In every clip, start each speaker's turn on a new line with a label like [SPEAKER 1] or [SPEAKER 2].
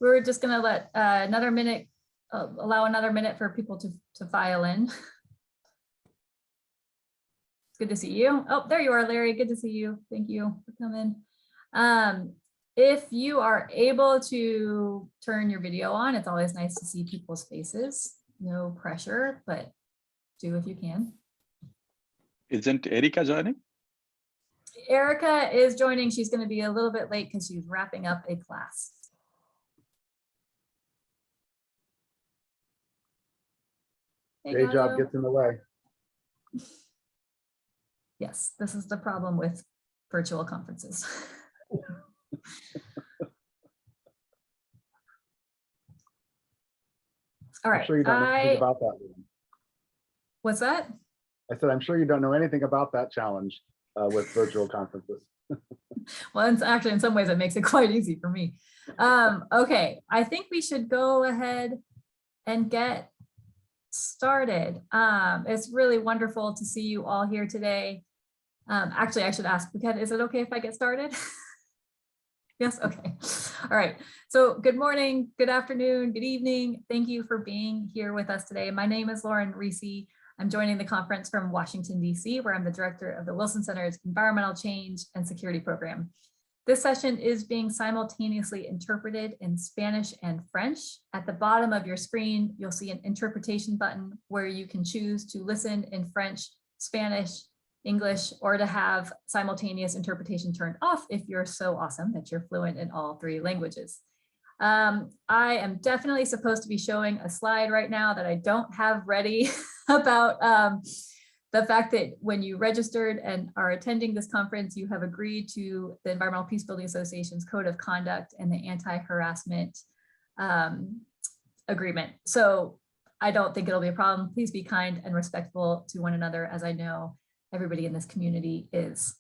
[SPEAKER 1] we're just going to let allow another minute for people to file in. It's good to see you. Oh, there you are, Larry. Good to see you. Thank you for coming. If you are able to turn your video on, it's always nice to see people's faces. No pressure, but do if you can.
[SPEAKER 2] Isn't Erica joining?
[SPEAKER 1] Erica is joining. She's going to be a little bit late because she's wrapping up a class. Hey,
[SPEAKER 3] day job gets in the way.
[SPEAKER 1] Yes, this is the problem with virtual conferences. All right.
[SPEAKER 3] I'm sure you don't know anything about that.
[SPEAKER 1] What's that?
[SPEAKER 3] I said, I'm sure you don't know anything about that challenge with virtual conferences.
[SPEAKER 1] Well, it's actually, in some ways, it makes it quite easy for me. Okay, I think we should go ahead and get started. It's really wonderful to see you all here today. Actually, I should ask, is it okay if I get started? Yes, okay. All right. So good morning, good afternoon, good evening. Thank you for being here with us today. My name is Lauren Reese. I'm joining the conference from Washington, D.C., where I'm the director of the Wilson Center's Environmental Change and Security Program. This session is being simultaneously interpreted in Spanish and French. At the bottom of your screen, you'll see an interpretation button where you can choose to listen in French, Spanish, English, or to have simultaneous interpretation turned off if you're so awesome that you're fluent in all three languages. I am definitely supposed to be showing a slide right now that I don't have ready about the fact that when you registered and are attending this conference, you have agreed to the Environmental Peacebuilding Association's Code of Conduct and the Anti-Harassment Agreement. So I don't think it'll be a problem. Please be kind and respectful to one another, as I know everybody in this community is.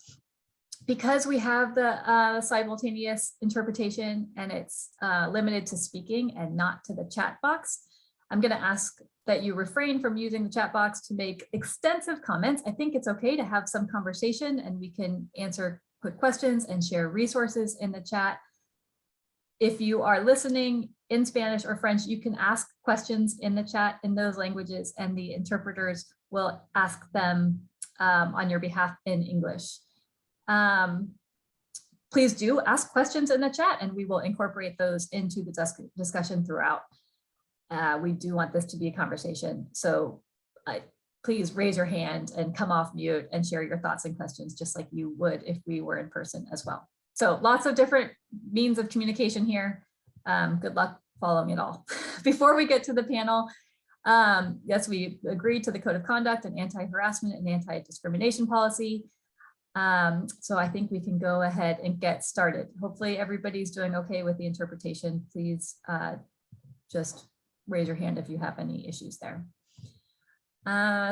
[SPEAKER 1] Because we have the simultaneous interpretation and it's limited to speaking and not to the chat box, I'm going to ask that you refrain from using the chat box to make extensive comments. I think it's okay to have some conversation and we can answer quick questions and share resources in the chat. If you are listening in Spanish or French, you can ask questions in the chat in those languages and the interpreters will ask them on your behalf in English. Please do ask questions in the chat and we will incorporate those into the discussion throughout. We do want this to be a conversation, so please raise your hand and come off mute and share your thoughts and questions just like you would if we were in person as well. So lots of different means of communication here. Good luck following it all. Before we get to the panel, yes, we agreed to the Code of Conduct and anti-harassment and anti-discrimination policy. So I think we can go ahead and get started. Hopefully everybody's doing okay with the interpretation. Please just raise your hand if you have any issues there.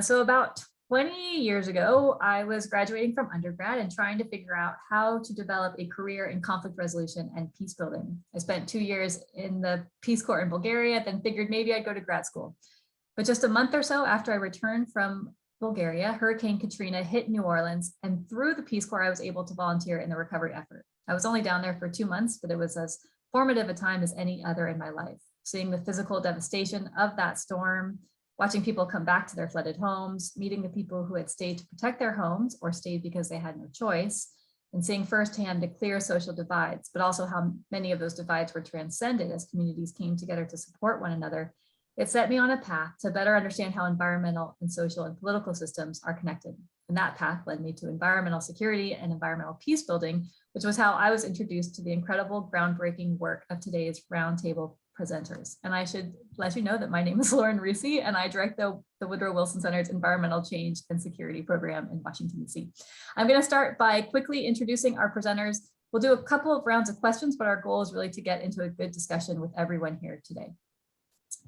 [SPEAKER 1] So about 20 years ago, I was graduating from undergrad and trying to figure out how to develop a career in conflict resolution and peace building. I spent 2 years in the Peace Corps in Bulgaria, then figured maybe I'd go to grad school. But just a month or so after I returned from Bulgaria, Hurricane Katrina hit New Orleans, and through the Peace Corps, I was able to volunteer in the recovery effort. I was only down there for 2 months, but it was as formative a time as any other in my life. Seeing the physical devastation of that storm, watching people come back to their flooded homes, meeting the people who had stayed to protect their homes or stayed because they had no choice, and seeing firsthand the clear social divides, but also how many of those divides were transcended as communities came together to support one another. It set me on a path to better understand how environmental and social and political systems are connected. And that path led me to environmental security and environmental peace building, which was how I was introduced to the incredible groundbreaking work of today's roundtable presenters. And I should let you know that my name is Lauren Reese and I direct the Woodrow Wilson Center's Environmental Change and Security Program in Washington, D.C. I'm going to start by quickly introducing our presenters. We'll do a couple of rounds of questions, but our goal is really to get into a good discussion with everyone here today.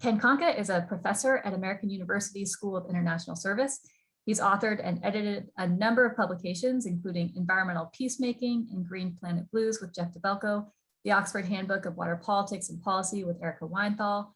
[SPEAKER 1] Ken Conca is a professor at American University's School of International Service. He's authored and edited a number of publications, including Environmental Peacemaking and Green Planet Blues with Jeff Dabelko, the Oxford Handbook of Water Politics and Policy with Erica Weinthal,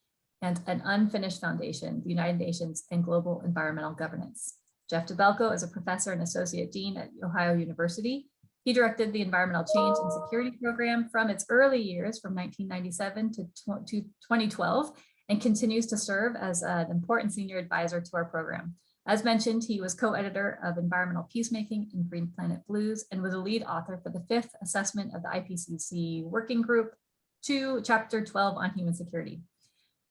[SPEAKER 1] and An Unfinished Foundation, the United Nations and Global Environmental Governance. Jeff Dabelko is a professor and associate dean at Ohio University. He directed the Environmental Change and Security Program from its early years, from 1997 to 2012, and continues to serve as an important senior advisor to our program. As mentioned, he was co-editor of Environmental Peacemaking and Green Planet Blues, and was a lead author for the 5th assessment of the IPCC Working Group 2, Chapter 12 on Human Security.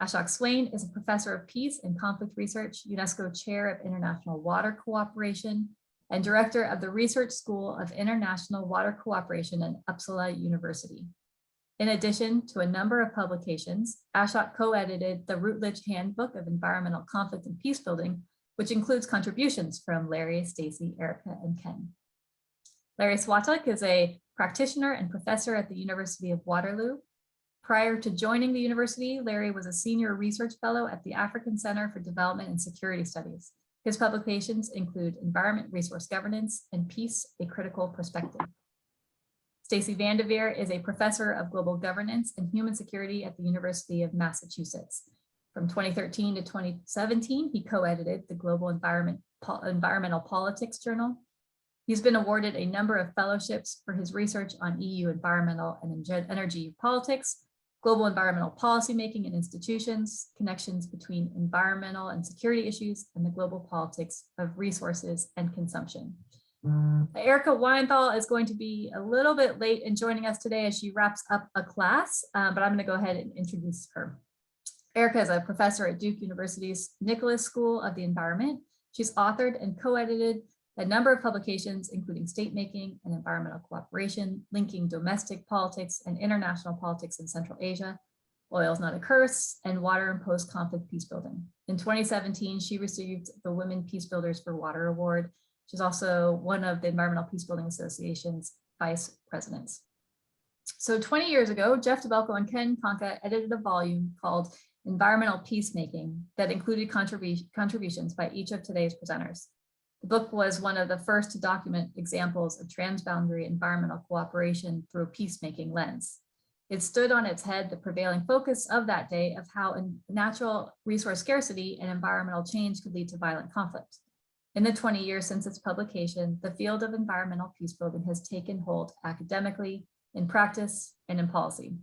[SPEAKER 1] Ashok Swain is a professor of peace and conflict research, UNESCO Chair of International Water Cooperation, and director of the Research School of International Water Cooperation at Uppsala University. In addition to a number of publications, Ashok co-edited the Routledge Handbook of Environmental Conflict and Peacebuilding, which includes contributions from Larry, Stacy, Erica, and Ken. Larry Swatek is a practitioner and professor at the University of Waterloo. Prior to joining the university, Larry was a senior research fellow at the African Center for Development and Security Studies. His publications include Environment, Resource Governance, and Peace, A Critical Perspective. Stacy Vanderveer is a professor of global governance and human security at the University of Massachusetts. From 2013 to 2017, he co-edited the Global Environmental Politics Journal. He's been awarded a number of fellowships for his research on EU environmental and energy politics, global environmental policymaking and institutions, connections between environmental and security issues, and the global politics of resources and consumption. Erica Weinthal is going to be a little bit late in joining us today as she wraps up a class, but I'm going to go ahead and introduce her. Erica is a professor at Duke University's Nicholas School of the Environment. She's authored and co-edited a number of publications, including State Making and Environmental Cooperation, Linking Domestic Politics and International Politics in Central Asia, Oil's Not a Curse, and Water and Post-Conflict Peacebuilding. In 2017, she received the Women Peacebuilders for Water Award. She's also one of the Environmental Peacebuilding Association's vice presidents. So 20 years ago, Jeff Dabelko and Ken Conca edited a volume called Environmental Peacemaking that included contributions by each of today's presenters. The book was one of the first to document examples of transboundary environmental cooperation through a peacemaking lens. It stood on its head the prevailing focus of that day of how natural resource scarcity and environmental change could lead to violent conflict. In the 20 years since its publication, the field of environmental peacebuilding has taken hold academically, in practice, and in policy.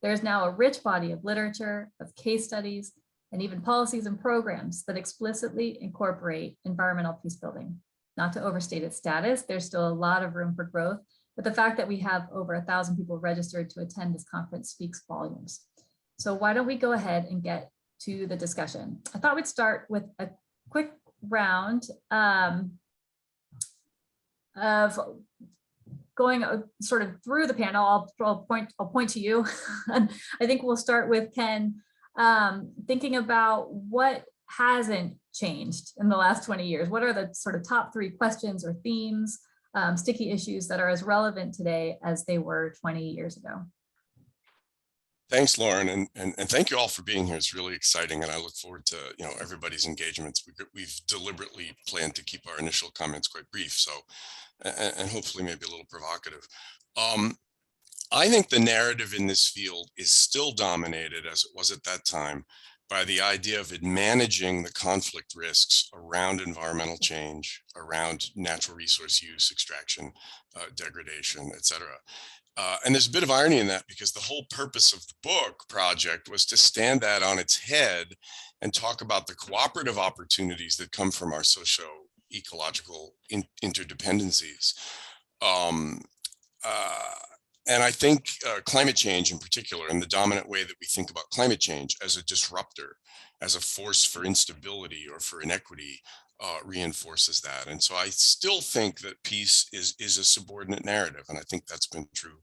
[SPEAKER 1] There is now a rich body of literature, of case studies, and even policies and programs that explicitly incorporate environmental peacebuilding. Not to overstate its status, there's still a lot of room for growth, but the fact that we have over 1,000 people registered to attend this conference speaks volumes. So why don't we go ahead and get to the discussion? I thought we'd start with a quick round of going sort of through the panel. I'll point to you. I think we'll start with Ken, thinking about what hasn't changed in the last 20 years. What are the sort of top 3 questions or themes, sticky issues that are as relevant today as they were 20 years ago?
[SPEAKER 4] Thanks, Lauren, and thank you all for being here. It's really exciting, and I look forward to everybody's engagements. We've deliberately planned to keep our initial comments quite brief, so and hopefully maybe a little provocative. I think the narrative in this field is still dominated, as it was at that time, by the idea of managing the conflict risks around environmental change, around natural resource use, extraction, degradation, etc. And there's a bit of irony in that, because the whole purpose of the book project was to stand that on its head and talk about the cooperative opportunities that come from our socio-ecological interdependencies. And I think climate change in particular, and the dominant way that we think about climate change as a disruptor, as a force for instability or for inequity, reinforces that. And so I still think that peace is a subordinate narrative. And I think that's been true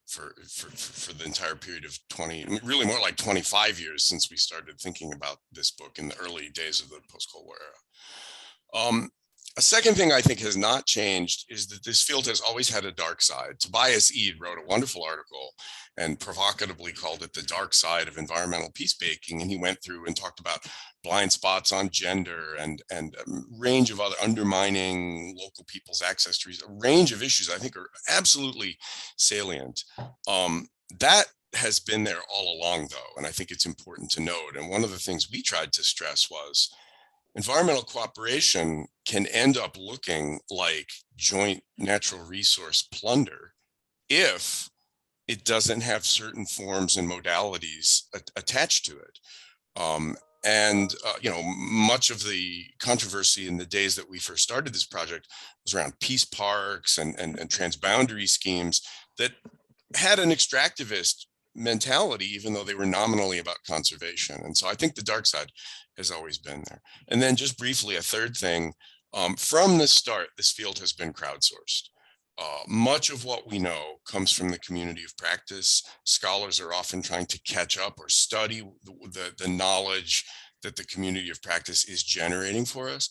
[SPEAKER 4] for the entire period of 20, really more like 25 years since we started thinking about this book in the early days of the post-Cold War era. A second thing I think has not changed is that this field has always had a dark side. Tobias Ede wrote a wonderful article and provocatively called it The Dark Side of Environmental Peacemaking. And he went through and talked about blind spots on gender and a range of other undermining local people's access to a range of issues I think are absolutely salient. That has been there all along, though, and I think it's important to note. And one of the things we tried to stress was environmental cooperation can end up looking like joint natural resource plunder if it doesn't have certain forms and modalities attached to it. Much of the controversy in the days that we first started this project was around peace parks and transboundary schemes that had an extractivist mentality, even though they were nominally about conservation. And so I think the dark side has always been there. And then just briefly, a third thing, from the start, this field has been crowdsourced. Much of what we know comes from the community of practice. Scholars are often trying to catch up or study the knowledge that the community of practice is generating for us.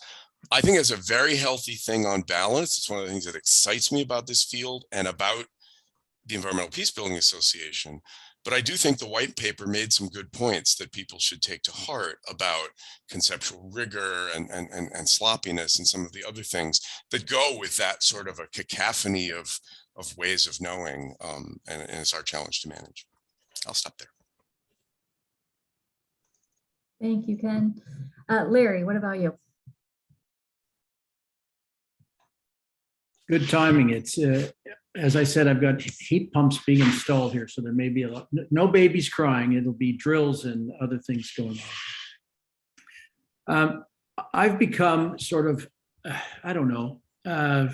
[SPEAKER 4] I think it's a very healthy thing on balance. It's one of the things that excites me about this field and about the Environmental Peacebuilding Association. But I do think the white paper made some good points that people should take to heart about conceptual rigor and sloppiness and some of the other things that go with that sort of a cacophony of ways of knowing, and it's our challenge to manage. I'll stop there.
[SPEAKER 1] Thank you, Ken. Larry, what about you?
[SPEAKER 5] Good timing. It's, as I said, I've got heat pumps being installed here, so there may be a lot, no babies crying. It'll be drills and other things going on. I've become sort of, I don't know, am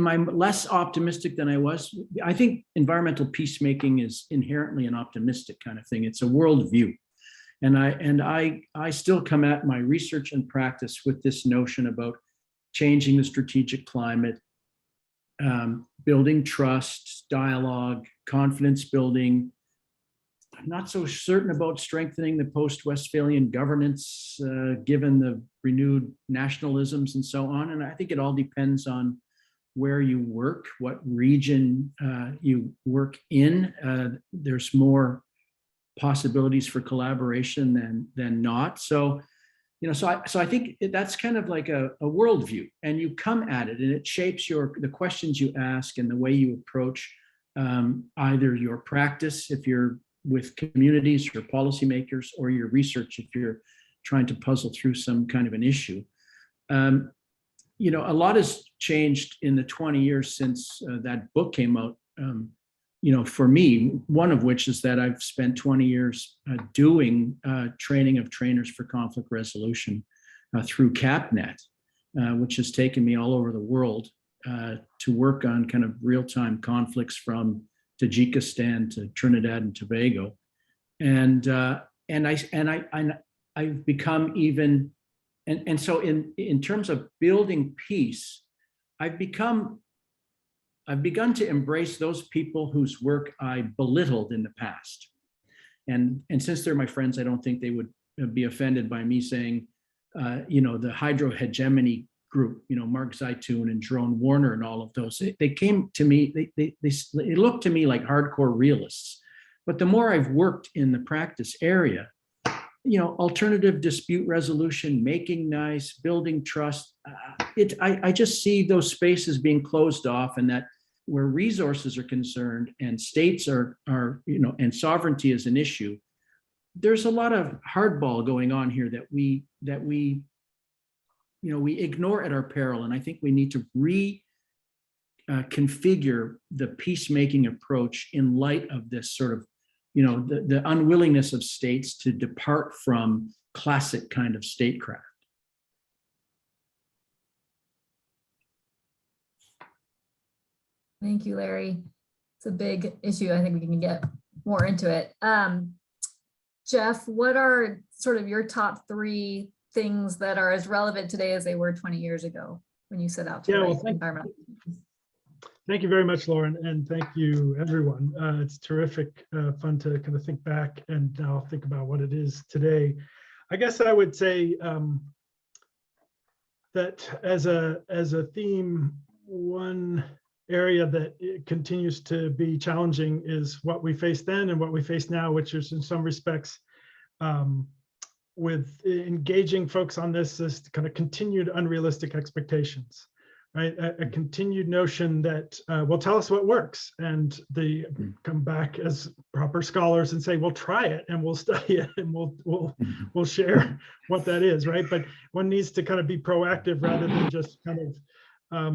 [SPEAKER 5] I less optimistic than I was? I think environmental peacemaking is inherently an optimistic kind of thing. It's a worldview. And I still come at my research and practice with this notion about changing the strategic climate, building trust, dialogue, confidence building. I'm not so certain about strengthening the post-Westphalian governance, given the renewed nationalisms and so on. And I think it all depends on where you work, what region you work in. There's more possibilities for collaboration than not. So, so I think that's kind of like a worldview, and you come at it, and it shapes the questions you ask and the way you approach either your practice if you're with communities or policymakers, or your research if you're trying to puzzle through some kind of an issue. A lot has changed in the 20 years since that book came out. For me, one of which is that I've spent 20 years doing training of trainers for conflict resolution through CapNet, which has taken me all over the world to work on kind of real-time conflicts from Tajikistan to Trinidad and Tobago, and I've become even, and so in terms of building peace, I've begun to embrace those people whose work I belittled in the past. And since they're my friends, I don't think they would be offended by me saying, the hydrohegemony group, Mark Zeitoun and Jerome Warner and all of those, they came to me, they looked to me like hardcore realists. But the more I've worked in the practice area, alternative dispute resolution, making nice, building trust, I just see those spaces being closed off, and that where resources are concerned and states are and sovereignty is an issue, there's a lot of hardball going on here that we ignore at our peril. And I think we need to reconfigure the peacemaking approach in light of this sort of, the unwillingness of states to depart from classic kind of statecraft.
[SPEAKER 1] Thank you, Larry. It's a big issue. I think we can get more into it. Jeff, what are sort of your top 3 things that are as relevant today as they were 20 years ago when you set out to write environmental?
[SPEAKER 6] Thank you very much, Lauren, and thank you, everyone. It's terrific, fun to kind of think back and now think about what it is today. I guess I would say that as a theme, one area that continues to be challenging is what we faced then and what we face now, which is in some respects with engaging folks on this is kind of continued unrealistic expectations. right? A continued notion that, well, tell us what works, and they come back as proper scholars and say, well, try it, and we'll study it, and we'll share what that is, right? But one needs to kind of be proactive rather than just kind of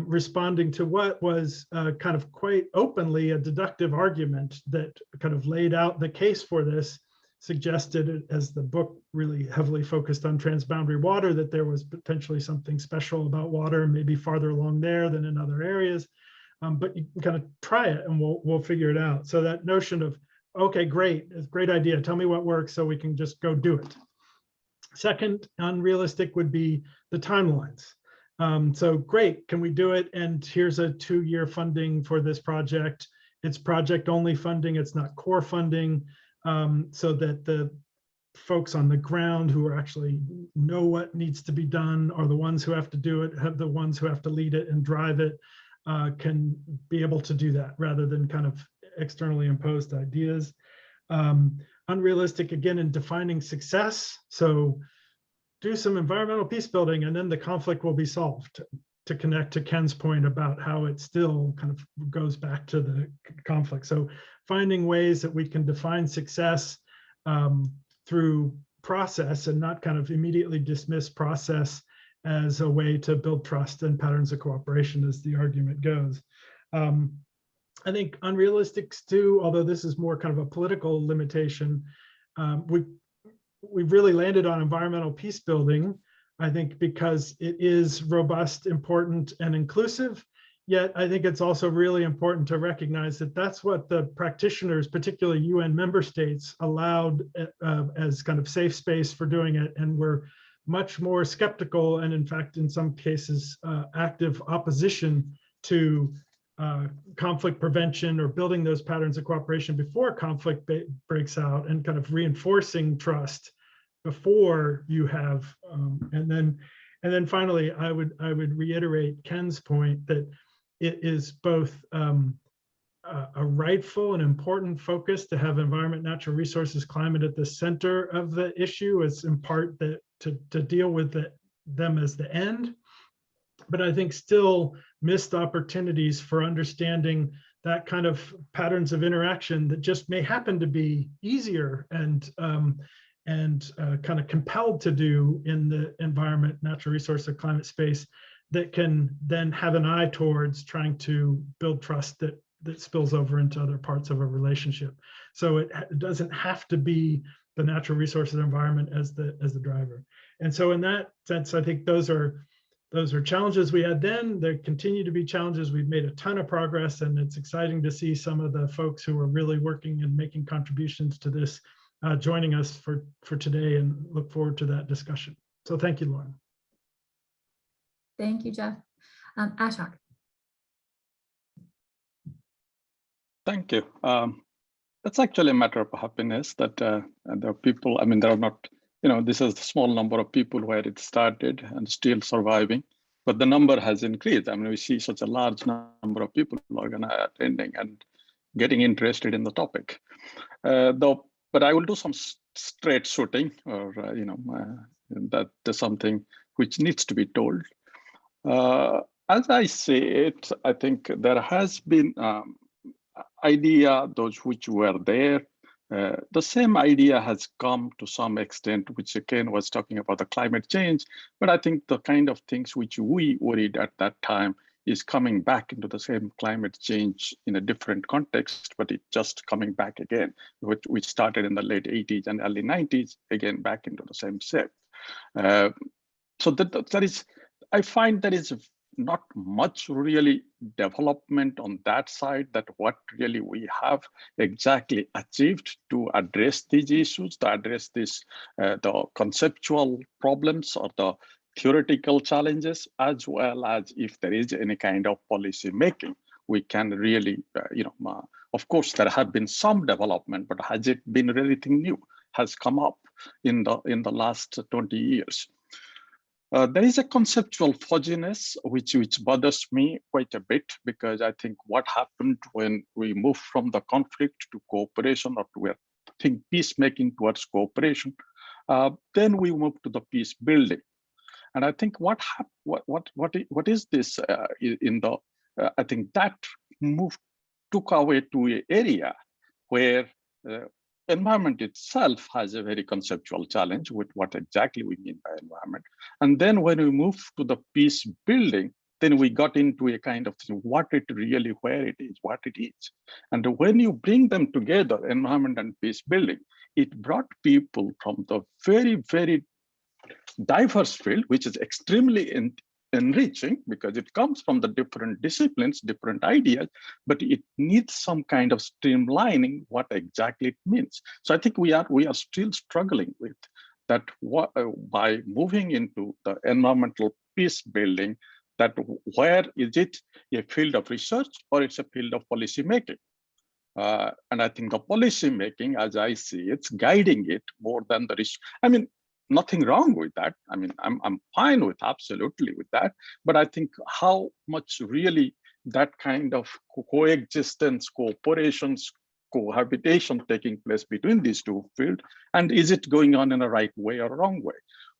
[SPEAKER 6] responding to what was kind of quite openly a deductive argument that kind of laid out the case for this, suggested, as the book really heavily focused on transboundary water, that there was potentially something special about water, maybe farther along there than in other areas. But you can kind of try it and we'll figure it out. So that notion of, okay, great, it's a great idea. Tell me what works so we can just go do it. Second, unrealistic would be the timelines. So great, can we do it? And here's a 2-year funding for this project. It's project only funding, it's not core funding. So that the folks on the ground who are actually know what needs to be done are the ones who have to do it, have the ones who have to lead it and drive it, can be able to do that rather than kind of externally imposed ideas. Unrealistic, again, in defining success. So do some environmental peace building and then the conflict will be solved, to connect to Ken's point about how it still kind of goes back to the conflict. So finding ways that we can define success through process and not kind of immediately dismiss process as a way to build trust and patterns of cooperation, as the argument goes. I think unrealistic too, although this is more kind of a political limitation, we've really landed on environmental peace building, I think, because it is robust, important, and inclusive. Yet I think it's also really important to recognize that that's what the practitioners, particularly UN member states, allowed as kind of safe space for doing it. And we're much more skeptical, and in fact, in some cases, active opposition to conflict prevention or building those patterns of cooperation before conflict breaks out, and kind of reinforcing trust before you have, and then finally, I would reiterate Ken's point that it is both a rightful and important focus to have environment, natural resources, climate at the center of the issue, as in part that to deal with them as the end. But I think still missed opportunities for understanding that kind of patterns of interaction that just may happen to be easier and kind of compelled to do in the environment, natural resource, or climate space, that can then have an eye towards trying to build trust that spills over into other parts of a relationship. So it doesn't have to be the natural resources environment as the driver. And so in that sense, I think those are challenges we had then. There continue to be challenges. We've made a ton of progress, and it's exciting to see some of the folks who are really working and making contributions to this joining us for today, and look forward to that discussion. So thank you, Lauren.
[SPEAKER 1] Thank you, Jeff. Ashok.
[SPEAKER 2] Thank you. That's actually a matter of happiness that there are people, I mean, there are not, this is the small number of people where it started and still surviving, but the number has increased. I mean, we see such a large number of people attending and getting interested in the topic. But I will do some straight shooting, or, that is something which needs to be told. As I say it, I think there has been idea, those which were there, the same idea has come to some extent, which Ken was talking about the climate change, but I think the kind of things which we worried at that time is coming back into the same climate change in a different context, but it's just coming back again, which started in the late 80s and early 90s, again, back into the same set. So that is, I find there is not much really development on that side, that what really we have exactly achieved to address these issues, to address this, the conceptual problems or the theoretical challenges, as well as if there is any kind of policy making, we can really, of course, there have been some development, but has it been anything new has come up in the last 20 years? There is a conceptual fuzziness which bothers me quite a bit, because I think what happened when we moved from the conflict to cooperation, or to peacemaking towards cooperation, then we moved to the peace building. And I think what is this in the, I think that move took away to an area where environment itself has a very conceptual challenge with what exactly we mean by environment. And then when we move to the peace building, then we got into a kind of thing, what it really, where it is, what it is. And when you bring them together, environment and peace building, it brought people from the very, very diverse field, which is extremely enriching because it comes from the different disciplines, different ideas, but it needs some kind of streamlining what exactly it means. So I think we are still struggling with that by moving into the environmental peace building, that where is it a field of research or it's a field of policy making? And I think the policy making, as I see, it's guiding it more than the research. I mean, nothing wrong with that. I mean, I'm fine with absolutely with that. But I think how much really that kind of coexistence, cooperations, cohabitation taking place between these two fields, and is it going on in a right way or wrong way?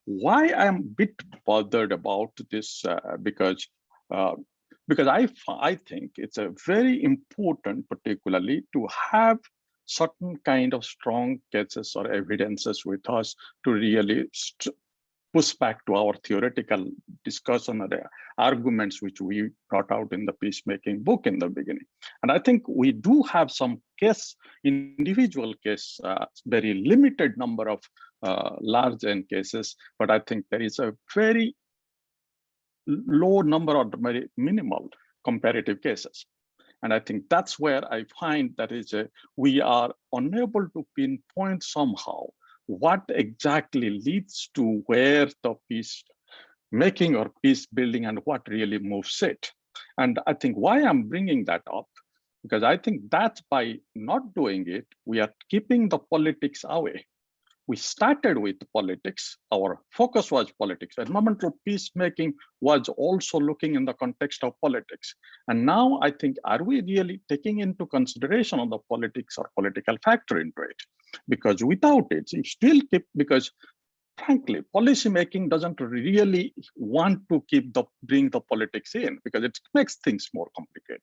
[SPEAKER 2] Why I'm a bit bothered about this because I think it's a very important, particularly to have certain kind of strong cases or evidences with us to really push back to our theoretical discussion or the arguments which we brought out in the peacemaking book in the beginning. And I think we do have some individual case, very limited number of large N cases, but I think there is a very low number or very minimal comparative cases. And I think that's where I find that we are unable to pinpoint somehow what exactly leads to where the peace making or peace building and what really moves it. And I think why I'm bringing that up, because I think that by not doing it, we are keeping the politics away. We started with politics. Our focus was politics. Environmental peacemaking was also looking in the context of politics. And now I think, are we really taking into consideration of the politics or political factor into it? Because without it, you still keep, because frankly, policymaking doesn't really want to bring the politics in because it makes things more complicated.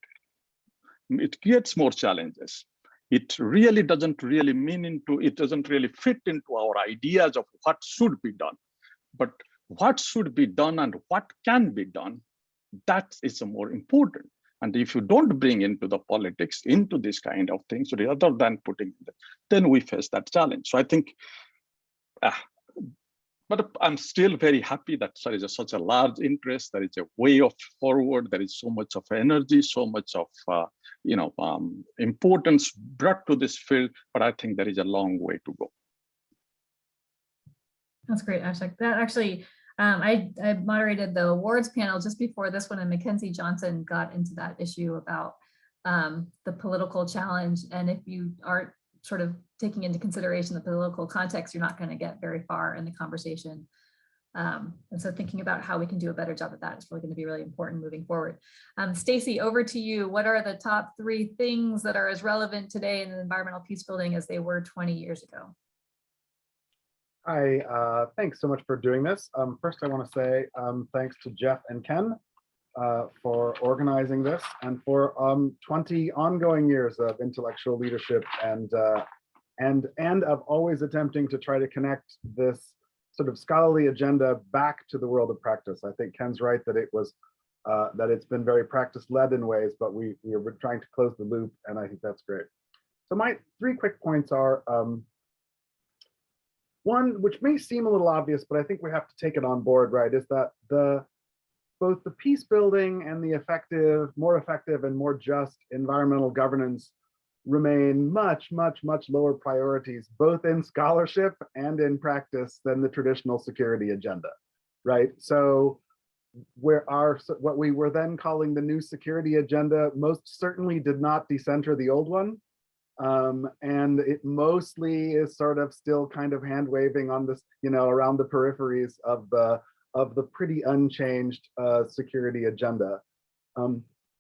[SPEAKER 2] It creates more challenges. It really doesn't really it doesn't really fit into our ideas of what should be done. But what should be done and what can be done, that is more important. And if you don't bring into the politics, into this kind of things, rather than putting it, then we face that challenge. So I think, but I'm still very happy that there is such a large interest. There is a way of forward. There is so much of energy, so much of importance brought to this field. But I think there is a long way to go.
[SPEAKER 1] That's great, Ashok. That actually, I moderated the awards panel just before this one, and Mackenzie Johnson got into that issue about the political challenge. And if you aren't sort of taking into consideration the political context, you're not going to get very far in the conversation. And so thinking about how we can do a better job at that is really going to be really important moving forward. Stacy, over to you. What are the top 3 things that are as relevant today in the environmental peace building as they were 20 years ago?
[SPEAKER 3] Hi, thanks so much for doing this. First, I want to say thanks to Jeff and Ken for organizing this and for 20 ongoing years of intellectual leadership and of always attempting to try to connect this sort of scholarly agenda back to the world of practice. I think Ken's right that it's been very practice-led in ways, but we're trying to close the loop, and I think that's great. So my 3 quick points are, one, which may seem a little obvious, but I think we have to take it on board, right, is that both the peace building and the more effective and more just environmental governance remain much, much, much lower priorities, both in scholarship and in practice, than the traditional security agenda, right? So what we were then calling the new security agenda most certainly did not decenter the old one. And it mostly is sort of still kind of hand waving on this, around the peripheries of the pretty unchanged security agenda.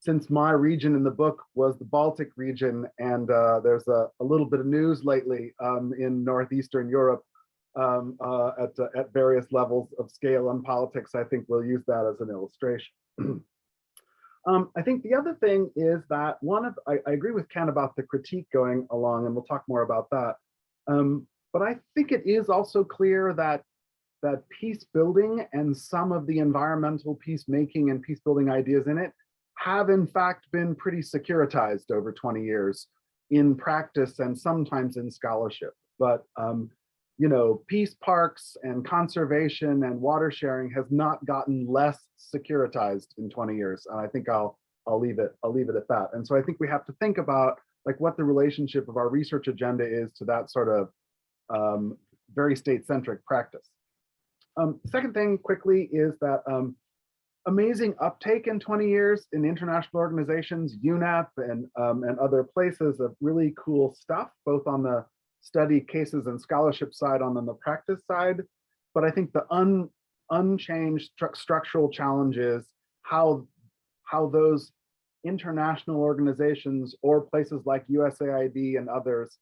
[SPEAKER 3] Since my region in the book was the Baltic region, and there's a little bit of news lately in Northeastern Europe at various levels of scale and politics. I think we'll use that as an illustration. I think the other thing is that I agree with Ken about the critique going along, and we'll talk more about that. But I think it is also clear that peace building and some of the environmental peacemaking and peace building ideas in it have in fact been pretty securitized over 20 years in practice and sometimes in scholarship. But you know, peace parks and conservation and water sharing has not gotten less securitized in 20 years. And I think I'll leave it at that. And so I think we have to think about like what the relationship of our research agenda is to that sort of very state-centric practice. Second thing quickly is that amazing uptake in 20 years in international organizations, UNEP and other places of really cool stuff, both on the study cases and scholarship side, on the practice side. But I think the unchanged structural challenge is how those international organizations or places like USAID and others,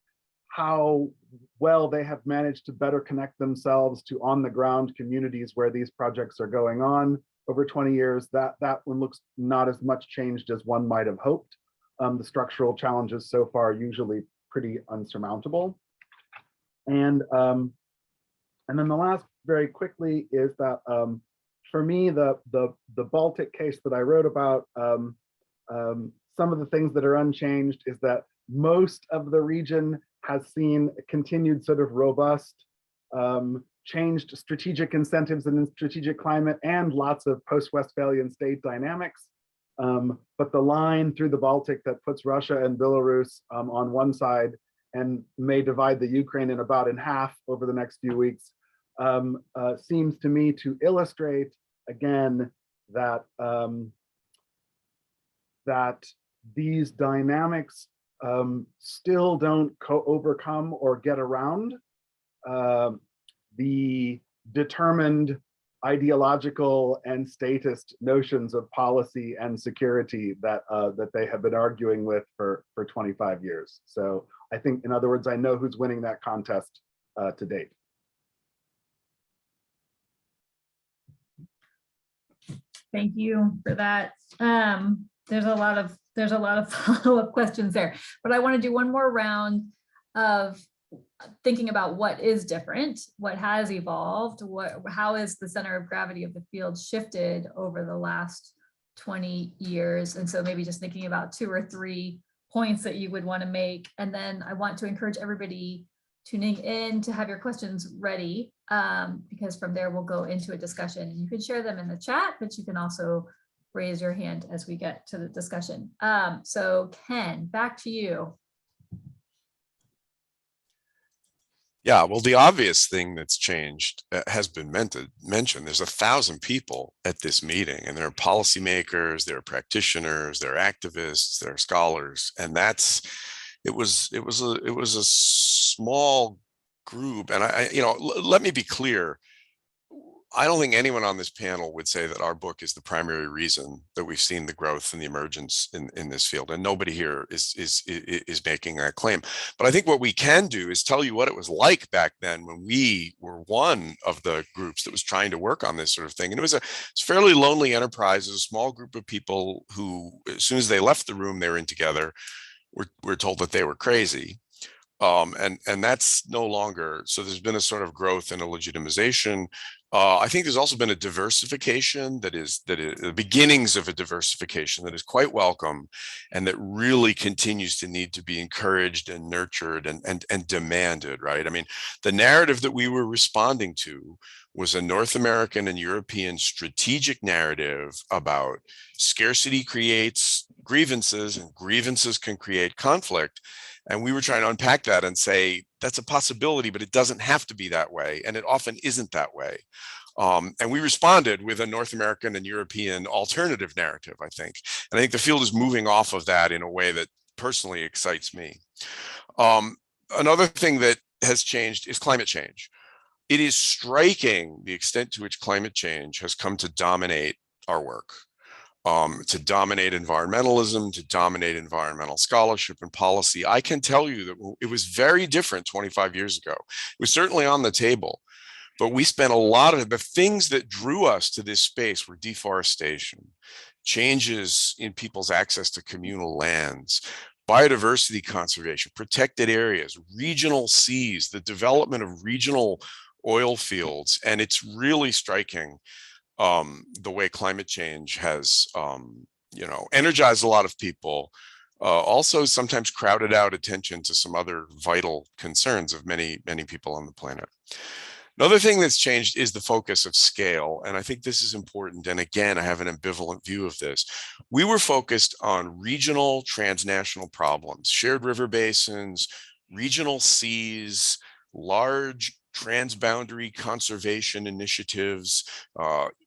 [SPEAKER 3] how well they have managed to better connect themselves to on the ground communities where these projects are going on over 20 years. That one looks not as much changed as one might have hoped. The structural challenges so far are usually pretty unsurmountable. And then the last very quickly is that for me, the Baltic case that I wrote about, some of the things that are unchanged is that most of the region has seen a continued sort of robust changed strategic incentives and strategic climate and lots of post-Westphalian state dynamics. But the line through the Baltic that puts Russia and Belarus on one side and may divide the Ukraine in about in half over the next few weeks seems to me to illustrate again that that these dynamics still don't overcome or get around the determined ideological and statist notions of policy and security that they have been arguing with for 25 years. So I think, in other words, I know who's winning that contest to date.
[SPEAKER 1] Thank you for that. There's a lot of follow-up questions there, but I want to do one more round of thinking about what is different, what has evolved, how is the center of gravity of the field shifted over the last 20 years. And so maybe just thinking about 2 or 3 points that you would want to make. And then I want to encourage everybody tuning in to have your questions ready, because from there we'll go into a discussion. And you can share them in the chat, but you can also raise your hand as we get to the discussion. So Ken, back to you.
[SPEAKER 4] Yeah, well, the obvious thing that's changed has been mentioned. There's 1,000 people at this meeting, and there are policymakers, there are practitioners, there are activists, there are scholars, and it was a small group. And let me be clear. I don't think anyone on this panel would say that our book is the primary reason that we've seen the growth and the emergence in this field, and nobody here is making that claim. But I think what we can do is tell you what it was like back then when we were one of the groups that was trying to work on this sort of thing. And it's a fairly lonely enterprise. It was a small group of people who, as soon as they left the room they were in together, were told that they were crazy. And that's no longer. So there's been a sort of growth and a legitimization. I think there's also been a diversification that is the beginnings of a diversification that is quite welcome, and that really continues to need to be encouraged and nurtured and demanded, right? I mean, the narrative that we were responding to was a North American and European strategic narrative about scarcity creates grievances and grievances can create conflict. And we were trying to unpack that and say, that's a possibility, but it doesn't have to be that way. And it often isn't that way. And we responded with a North American and European alternative narrative, I think. And I think the field is moving off of that in a way that personally excites me. Another thing that has changed is climate change. It is striking the extent to which climate change has come to dominate our work. to dominate environmentalism, to dominate environmental scholarship and policy. I can tell you that it was very different 25 years ago. It was certainly on the table, but we spent a lot of the things that drew us to this space were deforestation, changes in people's access to communal lands, biodiversity conservation, protected areas, regional seas, the development of regional oil fields. And it's really striking the way climate change has, energized a lot of people, also sometimes crowded out attention to some other vital concerns of many, many people on the planet. Another thing that's changed is the focus of scale. And I think this is important. And again, I have an ambivalent view of this. We were focused on regional transnational problems, shared river basins, regional seas, large transboundary conservation initiatives,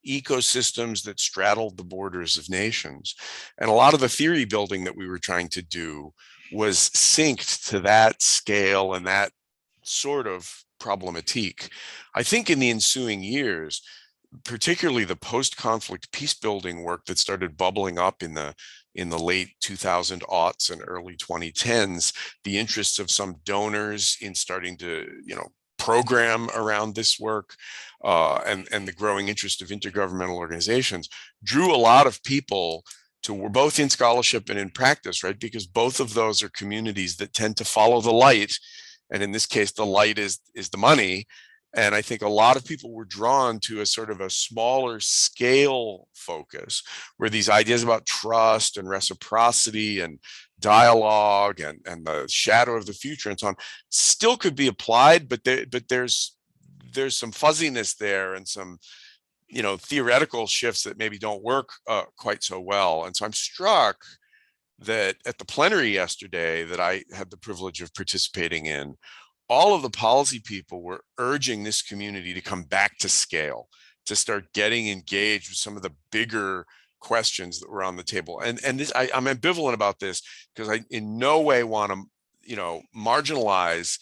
[SPEAKER 4] ecosystems that straddled the borders of nations. And a lot of the theory building that we were trying to do was synced to that scale and that sort of problematique. I think in the ensuing years, particularly the post-conflict peace building work that started bubbling up in the late 2000s and early 2010s, the interests of some donors in starting to, program around this work, and the growing interest of intergovernmental organizations drew a lot of people to, we're both in scholarship and in practice, right? Because both of those are communities that tend to follow the light. And in this case, the light is the money. And I think a lot of people were drawn to a sort of a smaller scale focus where these ideas about trust and reciprocity and dialogue and the shadow of the future and so on still could be applied, but there's some fuzziness there and some theoretical shifts that maybe don't work quite so well. And so I'm struck that at the plenary yesterday that I had the privilege of participating in, all of the policy people were urging this community to come back to scale, to start getting engaged with some of the bigger questions that were on the table. And this, I'm ambivalent about this because I in no way want to, marginalize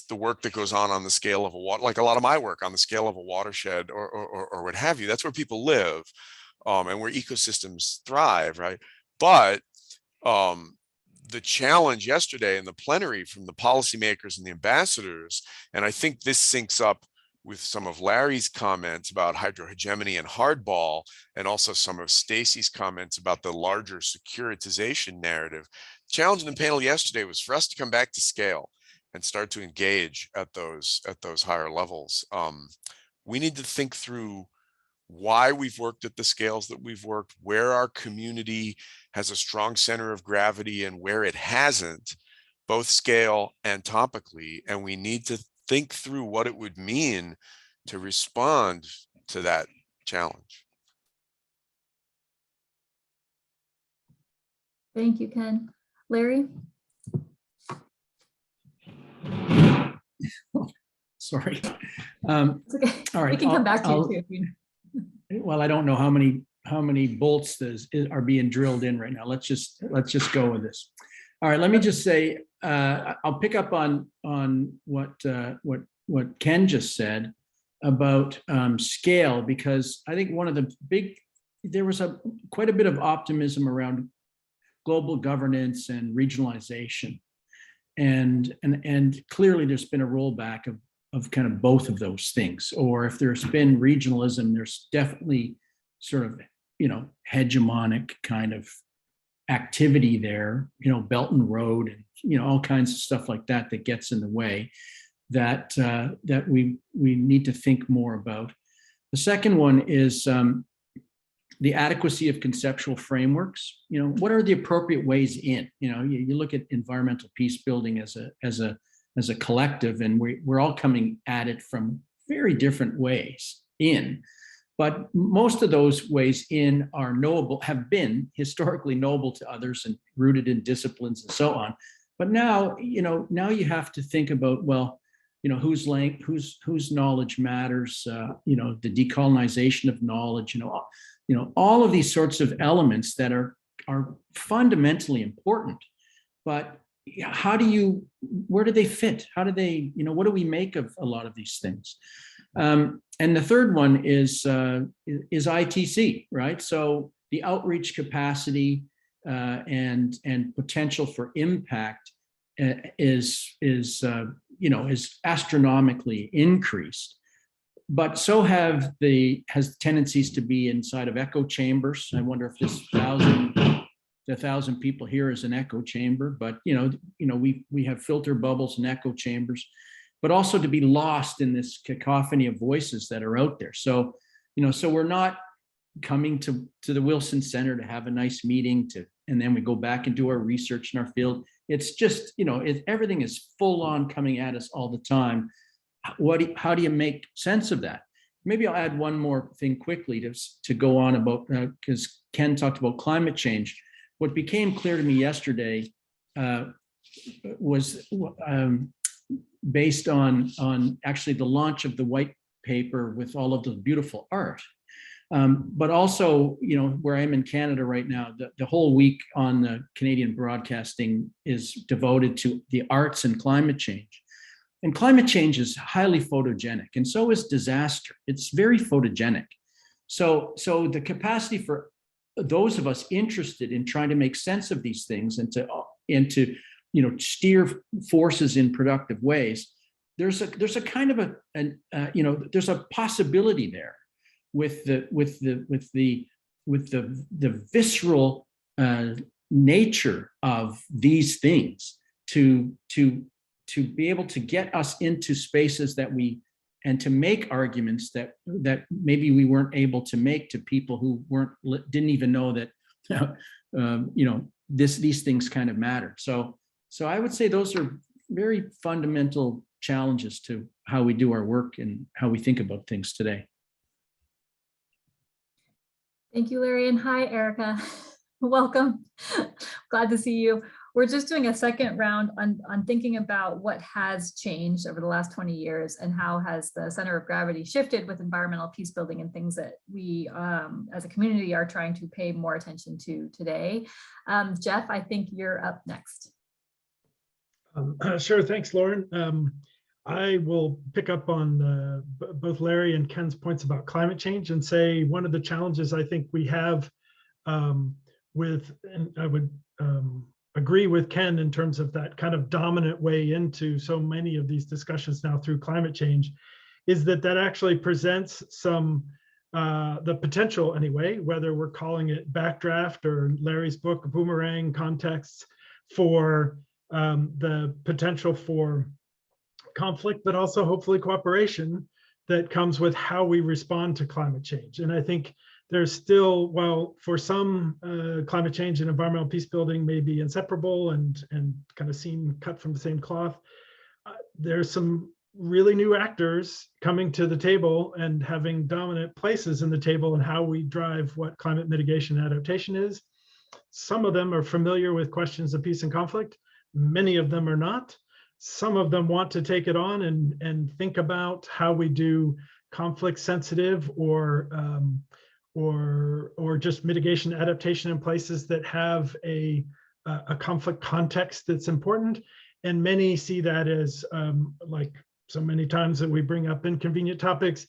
[SPEAKER 4] the work that goes on the scale of a water, like a lot of my work on the scale of a watershed or what have you. That's where people live, and where ecosystems thrive, right? But the challenge yesterday in the plenary from the policymakers and the ambassadors, and I think this syncs up with some of Larry's comments about hydrohegemony and hardball, and also some of Stacy's comments about the larger securitization narrative. The challenge in the panel yesterday was for us to come back to scale and start to engage at those higher levels. We need to think through why we've worked at the scales that we've worked, where our community has a strong center of gravity and where it hasn't, both scale and topically. And we need to think through what it would mean to respond to that challenge.
[SPEAKER 1] Thank you, Ken. Larry?
[SPEAKER 5] Sorry.
[SPEAKER 1] It's okay.
[SPEAKER 5] All right.
[SPEAKER 1] We can come back to you too.
[SPEAKER 5] Well, I don't know how many bolts are being drilled in right now. Let's just go with this. All right. Let me just say, I'll pick up on what Ken just said about scale, because I think one of the there was quite a bit of optimism around global governance and regionalization, and clearly there's been a rollback of kind of both of those things. Or if there's been regionalism, there's definitely sort of, hegemonic kind of activity there, Belt and Road, and, all kinds of stuff like that gets in the way that we need to think more about. The second one is the adequacy of conceptual frameworks. What are the appropriate ways in? You look at environmental peace building as a collective, and we're all coming at it from very different ways in. But most of those ways in are knowable, have been historically knowable to others and rooted in disciplines and so on. But now, now you have to think about, well, whose knowledge matters, the decolonization of knowledge, all of these sorts of elements that are fundamentally important. But where do they fit? How do they, what do we make of a lot of these things? And the third one is ITC, right? So the outreach capacity and potential for impact is astronomically increased. But so has tendencies to be inside of echo chambers. I wonder if this 1,000 people here is an echo chamber, but we have filter bubbles and echo chambers, but also to be lost in this cacophony of voices that are out there. So we're not coming to the Wilson Center to have a nice meeting and then we go back and do our research in our field. It's just, everything is full on coming at us all the time. How do you make sense of that? Maybe I'll add one more thing quickly to go on about, because Ken talked about climate change. What became clear to me yesterday was based on actually the launch of the white paper with all of the beautiful art. But also, where I'm in Canada right now, the whole week on the Canadian broadcasting is devoted to the arts and climate change. And climate change is highly photogenic, and so is disaster. It's very photogenic. So the capacity for those of us interested in trying to make sense of these things and to steer forces in productive ways, there's a kind of there's a possibility there with the visceral nature of these things to be able to get us into spaces and to make arguments that maybe we weren't able to make to people who didn't even know that these things kind of matter. So I would say those are very fundamental challenges to how we do our work and how we think about things today.
[SPEAKER 1] Thank you, Larry, and hi, Erica. Welcome. Glad to see you. We're just doing a second round on thinking about what has changed over the last 20 years and how has the center of gravity shifted with environmental peace building and things that we as a community are trying to pay more attention to today. Jeff, I think you're up next.
[SPEAKER 6] Sure, thanks, Lauren. I will pick up on both Larry and Ken's points about climate change and say one of the challenges I think we have and I would agree with Ken in terms of that kind of dominant way into so many of these discussions now through climate change, is that actually presents some, the potential anyway, whether we're calling it backdraft or Larry's book, Boomerang Contexts, for the potential for conflict, but also hopefully cooperation that comes with how we respond to climate change. And I think there's still, while for some climate change and environmental peace building may be inseparable and kind of seen cut from the same cloth, there's some really new actors coming to the table and having dominant places in the table and how we drive what climate mitigation adaptation is. Some of them are familiar with questions of peace and conflict. Many of them are not. Some of them want to take it on and think about how we do conflict sensitive or just mitigation adaptation in places that have a conflict context that's important. And many see that as like so many times that we bring up inconvenient topics.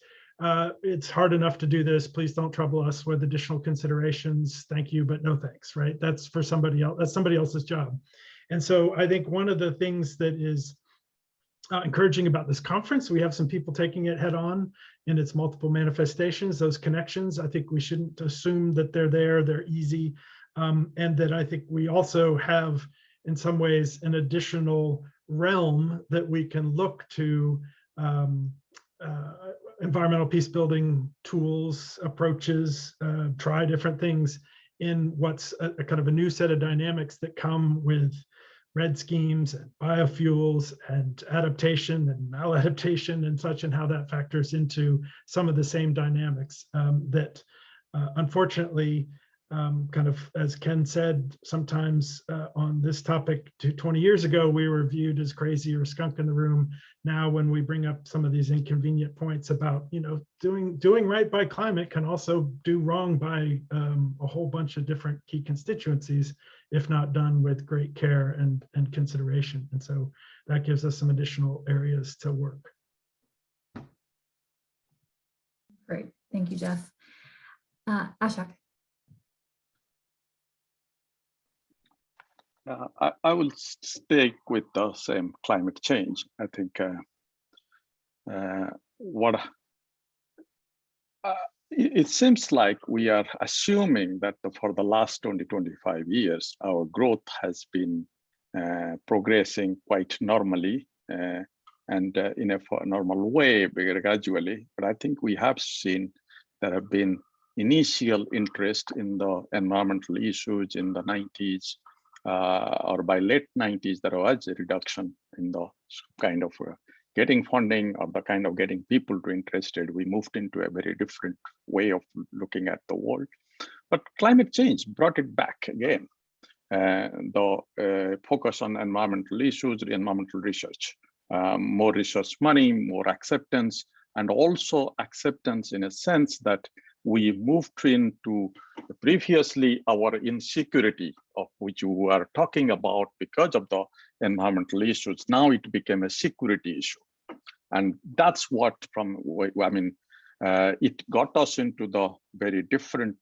[SPEAKER 6] It's hard enough to do this. Please don't trouble us with additional considerations. Thank you, but no thanks, right? That's for somebody else. That's somebody else's job. And so I think one of the things that is encouraging about this conference, we have some people taking it head on in its multiple manifestations, those connections. I think we shouldn't assume that they're there, they're easy. And that I think we also have, in some ways, an additional realm that we can look to environmental peace building tools, approaches, try different things in what's a kind of a new set of dynamics that come with red schemes and biofuels and adaptation and maladaptation and such, and how that factors into some of the same dynamics that unfortunately, kind of as Ken said, sometimes on this topic 20 years ago, we were viewed as crazy or skunk in the room. Now, when we bring up some of these inconvenient points about, doing right by climate can also do wrong by a whole bunch of different key constituencies, if not done with great care and consideration. And so that gives us some additional areas to work.
[SPEAKER 1] Great, thank you, Jeff. Ashok.
[SPEAKER 2] I will stick with the same climate change. I think what it seems like we are assuming that for the last 20-25 years, our growth has been progressing quite normally and in a normal way, gradually. But I think we have seen there have been initial interest in the environmental issues in the 90s or by late 90s, there was a reduction in the kind of getting funding or the kind of getting people to interested. We moved into a very different way of looking at the world. But climate change brought it back again. The focus on environmental issues, environmental research, more research money, more acceptance, and also acceptance in a sense that we moved into previously our insecurity of which we were talking about because of the environmental issues. Now it became a security issue. And that's what it got us into the very different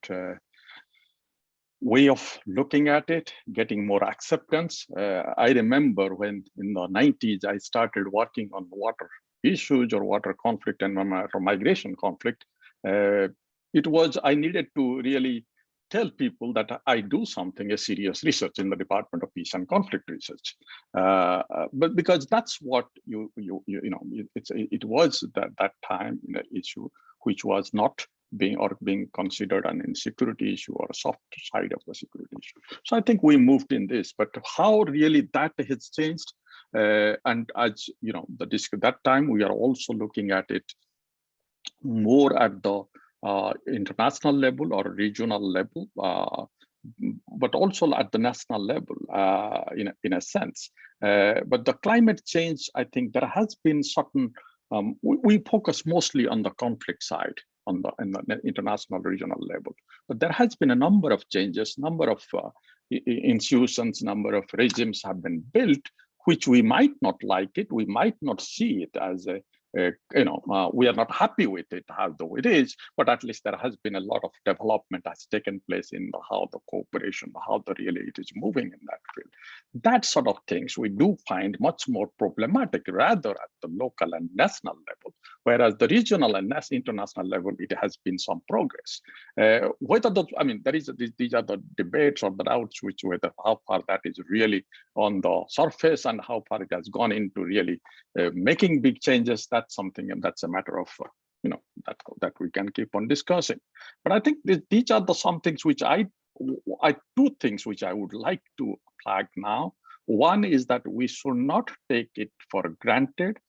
[SPEAKER 2] way of looking at it, getting more acceptance. I remember when in the 90s, I started working on water issues or water conflict and migration conflict. I needed to really tell people that I do something, a serious research in the Department of Peace and Conflict Research. But because that's what it was that time in the issue, which was not being considered an insecurity issue or a soft side of the security issue. So I think we moved in this, but how really that has changed. And as you know, that time we are also looking at it more at the international level or regional level, but also at the national level in a sense. But the climate change, I think there has been certain, we focus mostly on the conflict side, in the international regional level. But there has been a number of changes, number of institutions, number of regimes have been built, which we might not like it, we might not see it as we are not happy with it how though it is, but at least there has been a lot of development has taken place in how the cooperation, how the really it is moving in that field. That sort of things we do find much more problematic rather at the local and national level, whereas the regional and international level, it has been some progress. Whether these are the debates or the doubts whether how far that is really on the surface and how far it has gone into really making big changes. That's something, and that's a matter of that we can keep on discussing. But I think these are some things which two things which I would like to flag now. One is that we should not take it for granted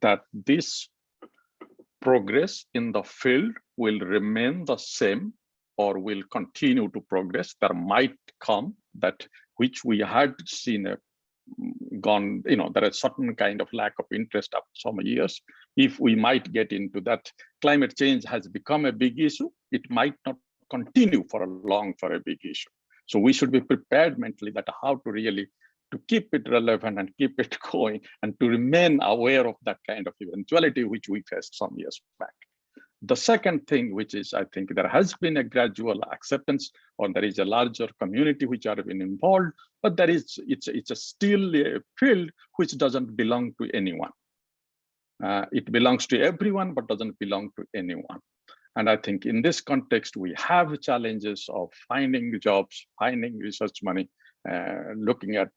[SPEAKER 2] that this progress in the field will remain the same or will continue to progress. There might come that which we had seen gone, there is certain kind of lack of interest after some years. If we might get into that, climate change has become a big issue, it might not continue for a big issue. So we should be prepared mentally that how to really to keep it relevant and keep it going and to remain aware of that kind of eventuality which we faced some years back. The second thing, which is, I think there has been a gradual acceptance, or there is a larger community which are been involved, but it's still a field which doesn't belong to anyone. It belongs to everyone, but doesn't belong to anyone. And I think in this context, we have challenges of finding jobs, finding research money, looking at,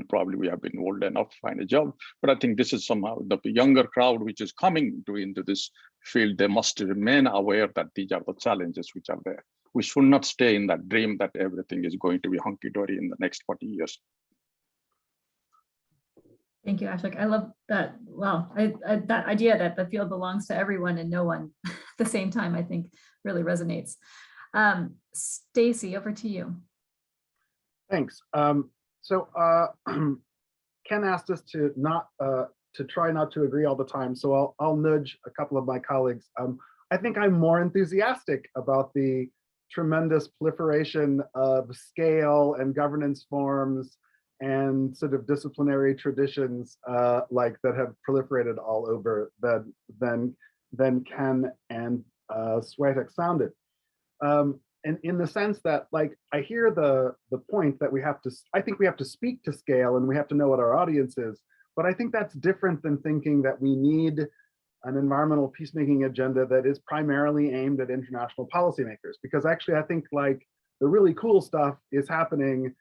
[SPEAKER 2] probably we have been old enough to find a job, but I think this is somehow the younger crowd which is coming into this field. They must remain aware that these are the challenges which are there. We should not stay in that dream that everything is going to be hunky-dory in the next 40 years.
[SPEAKER 1] Thank you, Ashok. I love that. Wow, that idea that the field belongs to everyone and no one at the same time, I think really resonates. Stacy, over to you.
[SPEAKER 3] Thanks. So Ken asked us to try not to agree all the time. So I'll nudge a couple of my colleagues. I think I'm more enthusiastic about the tremendous proliferation of scale and governance forms and sort of disciplinary traditions like that have proliferated all over than Ken and Swiatek sounded. and in the sense that, like, I hear the point that I think we have to speak to scale and we have to know what our audience is, but I think that's different than thinking that we need an environmental peacemaking agenda that is primarily aimed at international policymakers. Because actually, I think like the really cool stuff is happening.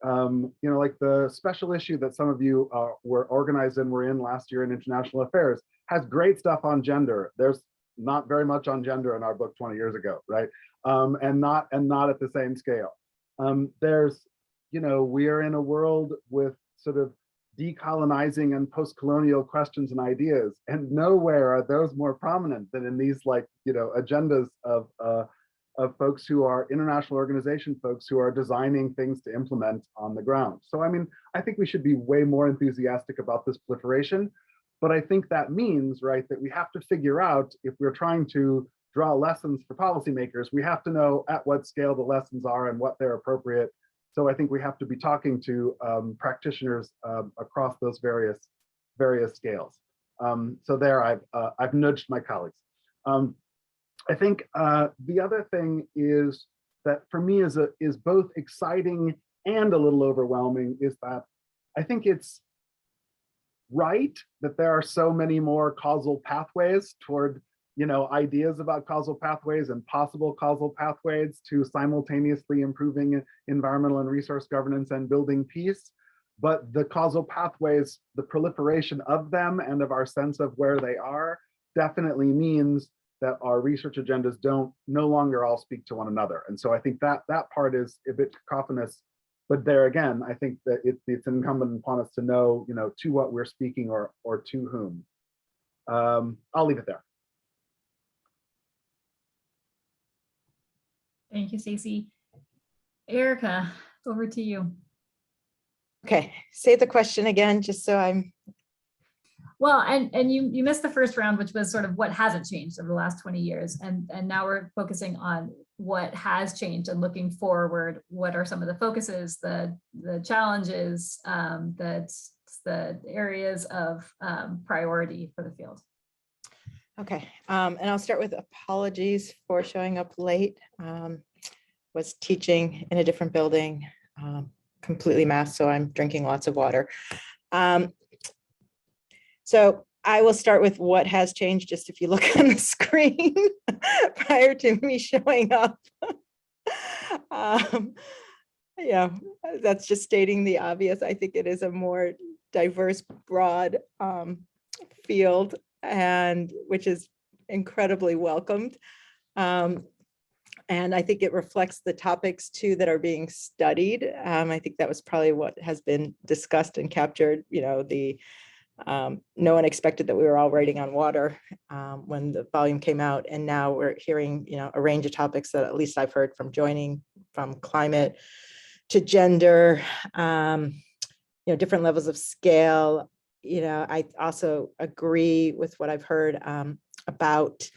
[SPEAKER 3] Like the special issue that some of you were organized and were in last year in international affairs has great stuff on gender. There's not very much on gender in our book 20 years ago, right? And not at the same scale. We are in a world with sort of decolonizing and post-colonial questions and ideas, and nowhere are those more prominent than in these agendas of folks who are international organization folks who are designing things to implement on the ground. So I mean, I think we should be way more enthusiastic about this proliferation, but I think that means, right, that we have to figure out, if we're trying to draw lessons for policymakers, we have to know at what scale the lessons are and what they're appropriate. So I think we have to be talking to practitioners across those various scales. So there, I've nudged my colleagues. I think the other thing is that for me is both exciting and a little overwhelming, is that I think it's right that there are so many more causal pathways toward ideas about causal pathways and possible causal pathways to simultaneously improving environmental and resource governance and building peace. But the causal pathways, the proliferation of them and of our sense of where they are, definitely means that our research agendas no longer all speak to one another. And so I think that part is a bit cacophonous, but there again, I think that it's incumbent upon us to know, to what we're speaking or to whom. I'll leave it there.
[SPEAKER 1] Thank you, Stacey. Erica, over to you.
[SPEAKER 7] Okay, say the question again, just so I'm.
[SPEAKER 1] Well, and you missed the first round, which was sort of what hasn't changed over the last 20 years. And now we're focusing on what has changed and looking forward. What are some of the focuses, the challenges, the areas of priority for the field?
[SPEAKER 7] Okay, and I'll start with apologies for showing up late. Was teaching in a different building, completely masked, so I'm drinking lots of water. So I will start with what has changed, just if you look on the screen prior to me showing up. Yeah, that's just stating the obvious. I think it is a more diverse, broad field, and which is incredibly welcomed. And I think it reflects the topics too that are being studied. I think that was probably what has been discussed and captured. No one expected that we were all writing on water when the volume came out, and now we're hearing a range of topics that at least I've heard, from joining, from climate to gender, different levels of scale. I also agree with what I've heard about,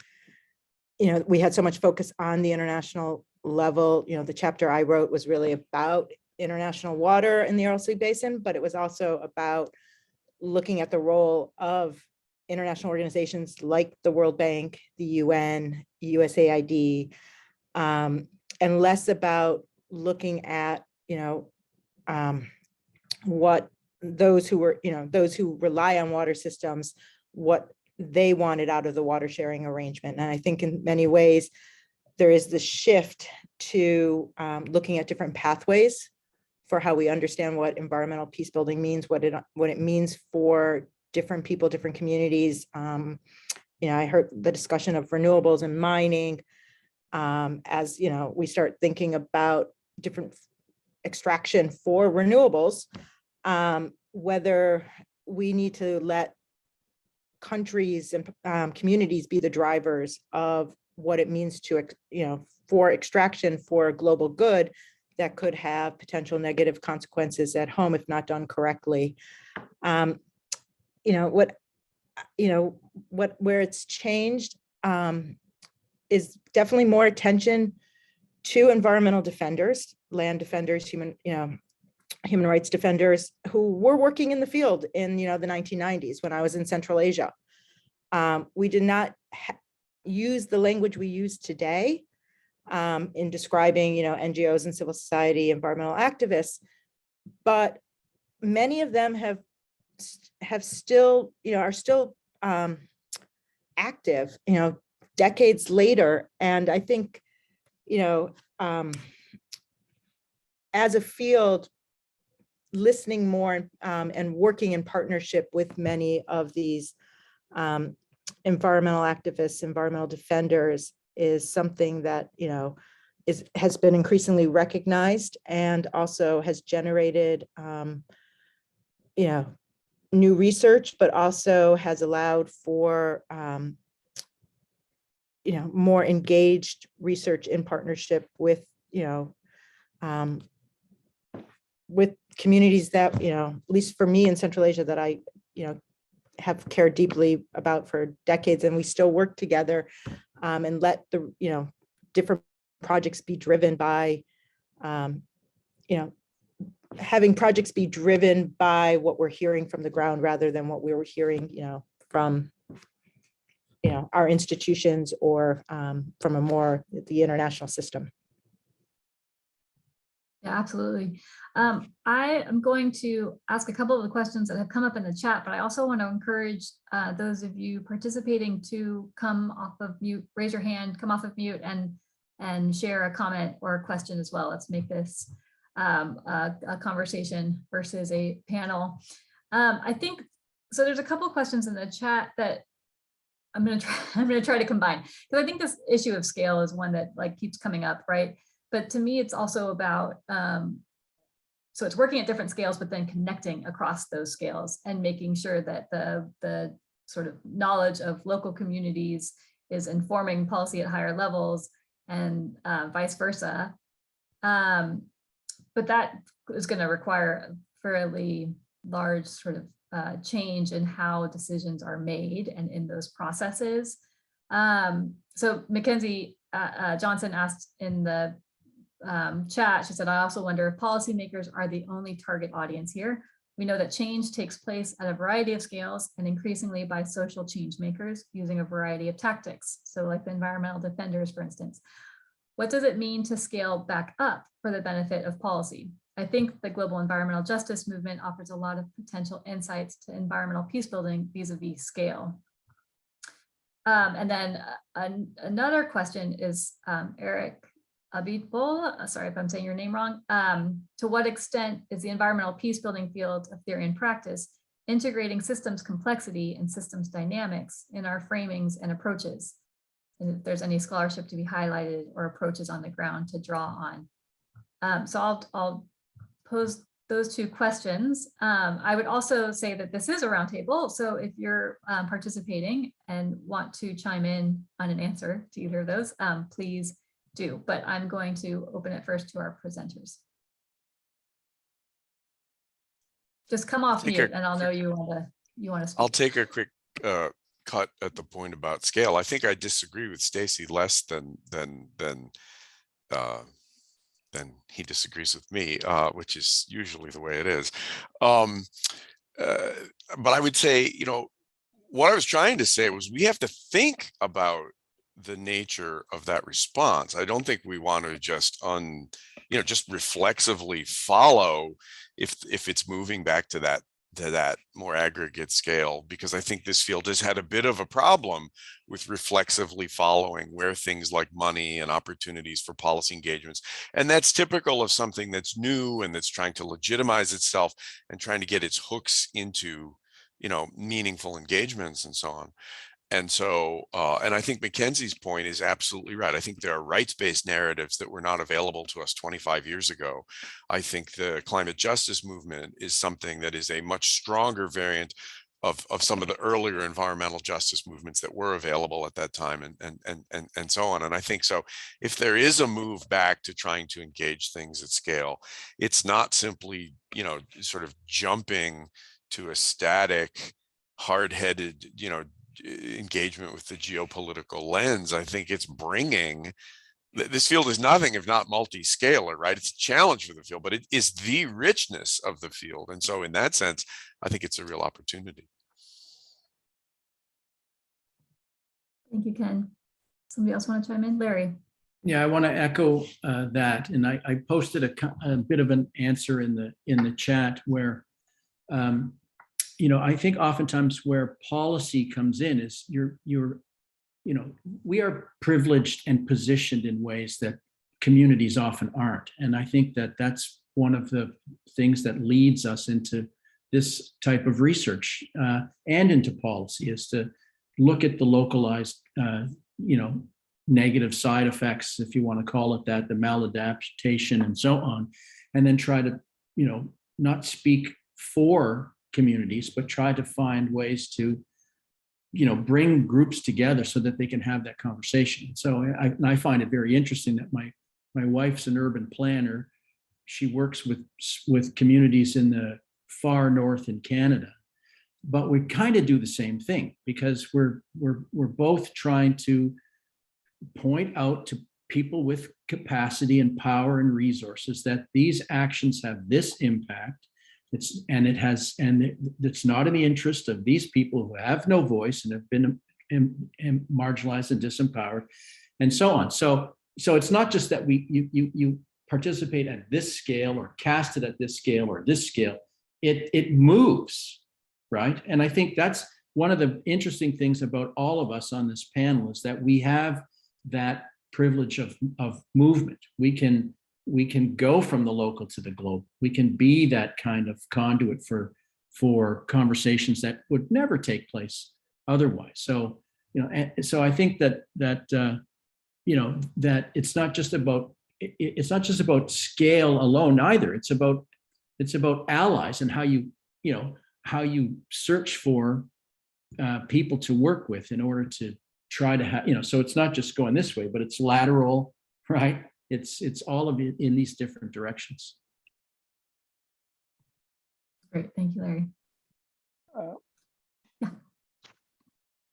[SPEAKER 7] we had so much focus on the international level. The chapter I wrote was really about international water in the Aral Sea Basin, but it was also about looking at the role of international organizations like the World Bank, the UN, USAID, and less about looking at, what those who rely on water systems, what they wanted out of the water sharing arrangement. And I think in many ways, there is this shift to looking at different pathways for how we understand what environmental peace building means, what it means for different people, different communities. I heard the discussion of renewables and mining as we start thinking about different extraction for renewables, whether we need to let countries and communities be the drivers of what it means to, for extraction for global good that could have potential negative consequences at home if not done correctly. Where it's changed is definitely more attention to environmental defenders, land defenders, human rights defenders who were working in the field in the 1990s when I was in Central Asia. We did not use the language we use today in describing, NGOs and civil society, environmental activists, but many of them have still, are still active, decades later. And I think, as a field, listening more and working in partnership with many of these environmental activists, environmental defenders is something that, has been increasingly recognized and also has generated, new research, but also has allowed for, more engaged research in partnership with, with communities that, at least for me in Central Asia, that I, have cared deeply about for decades, and we still work together and let the, different projects be driven by, having projects be driven by what we're hearing from the ground rather than what we were hearing, from, our institutions or from the international system.
[SPEAKER 1] Yeah, absolutely. I am going to ask a couple of the questions that have come up in the chat, but I also want to encourage those of you participating to come off of mute, raise your hand, come off of mute and share a comment or a question as well. Let's make this a conversation versus a panel. I think, so there's a couple of questions in the chat that I'm going to try to combine, because I think this issue of scale is one that keeps coming up, right? But to me, it's also about, so it's working at different scales, but then connecting across those scales and making sure that the sort of knowledge of local communities is informing policy at higher levels and vice versa. But that is going to require a fairly large sort of change in how decisions are made and in those processes. So Mackenzie Johnson asked in the chat, she said, I also wonder if policymakers are the only target audience here. We know that change takes place at a variety of scales and increasingly by social change makers using a variety of tactics. So like the environmental defenders, for instance. What does it mean to scale back up for the benefit of policy? I think the global environmental justice movement offers a lot of potential insights to environmental peace building vis-a-vis scale. And then another question is Eric Abitbol, sorry if I'm saying your name wrong. To what extent is the environmental peace building field of theory and practice integrating systems complexity and systems dynamics in our framings and approaches? And if there's any scholarship to be highlighted or approaches on the ground to draw on. So I'll pose those two questions. I would also say that this is a roundtable. So if you're participating and want to chime in on an answer to either of those, please do, but I'm going to open it first to our presenters. Just come off mute and I'll know you want to speak.
[SPEAKER 4] I'll take a quick cut at the point about scale. I think I disagree with Stacy less than he disagrees with me, which is usually the way it is. But I would say, what I was trying to say was we have to think about the nature of that response. I don't think we want to just just reflexively follow if it's moving back to that more aggregate scale, because I think this field has had a bit of a problem with reflexively following where things like money and opportunities for policy engagements. And that's typical of something that's new and that's trying to legitimize itself and trying to get its hooks into, meaningful engagements and so on. And so, and I think Mackenzie's point is absolutely right. I think there are rights-based narratives that were not available to us 25 years ago. I think the climate justice movement is something that is a much stronger variant of some of the earlier environmental justice movements that were available at that time and so on. And I think so, if there is a move back to trying to engage things at scale, it's not simply, sort of jumping to a static, hard-headed, engagement with the geopolitical lens. I think it's bringing, this field is nothing if not multi-scalar, right? It's a challenge for the field, but it is the richness of the field. And so in that sense, I think it's a real opportunity.
[SPEAKER 1] Thank you, Ken. Somebody else want to chime in? Larry.
[SPEAKER 5] Yeah, I want to echo that, and I posted a bit of an answer in the chat where, I think oftentimes where policy comes in is we are privileged and positioned in ways that communities often aren't, and I think that that's one of the things that leads us into this type of research and into policy, is to look at the localized, negative side effects, if you want to call it that, the maladaptation and so on, and then try to, not speak for communities, but try to find ways to, bring groups together so that they can have that conversation. So I find it very interesting that my wife's an urban planner. She works with communities in the far north in Canada, but we kind of do the same thing, because we're both trying to point out to people with capacity and power and resources that these actions have this impact. It's not in the interest of these people who have no voice and have been marginalized and disempowered, and so on. So it's not just that you participate at this scale or cast it at this scale or this scale. It moves, right? And I think that's one of the interesting things about all of us on this panel, is that we have that privilege of movement. We can go from the local to the global. We can be that kind of conduit for conversations that would never take place otherwise. So so I think that it's not just about scale alone either. It's about allies and how you search for people to work with in order to try to have, so it's not just going this way, but it's lateral, right? It's all of it in these different directions.
[SPEAKER 1] Great, thank you, Larry.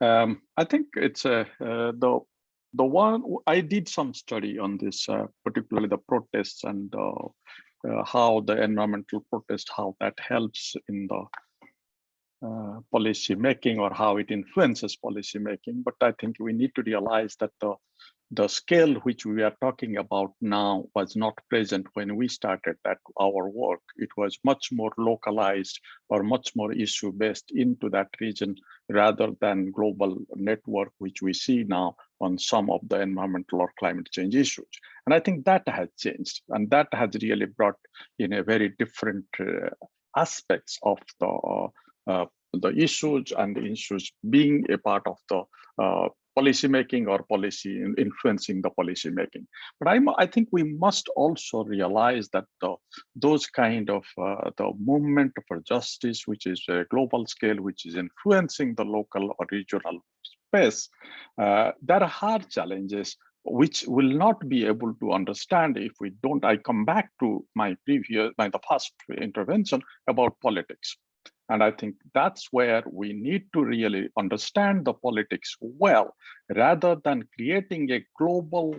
[SPEAKER 2] I think it's the one I did some study on this, particularly the protests and how the environmental protest, how that helps in the policy making, or how it influences policy making. But I think we need to realize that the scale which we are talking about now was not present when we started our work. It was much more localized or much more issue based into that region, rather than global network, which we see now on some of the environmental or climate change issues. And I think that has changed, and that has really brought in a very different aspects of the issues, and the issues being a part of the policy making or policy influencing the policy making. But I think we must also realize that those kind of the movement for justice, which is a global scale, which is influencing the local or regional space, there are hard challenges which will not be able to understand if we don't. I come back to the first intervention about politics. And I think that's where we need to really understand the politics well, rather than creating a global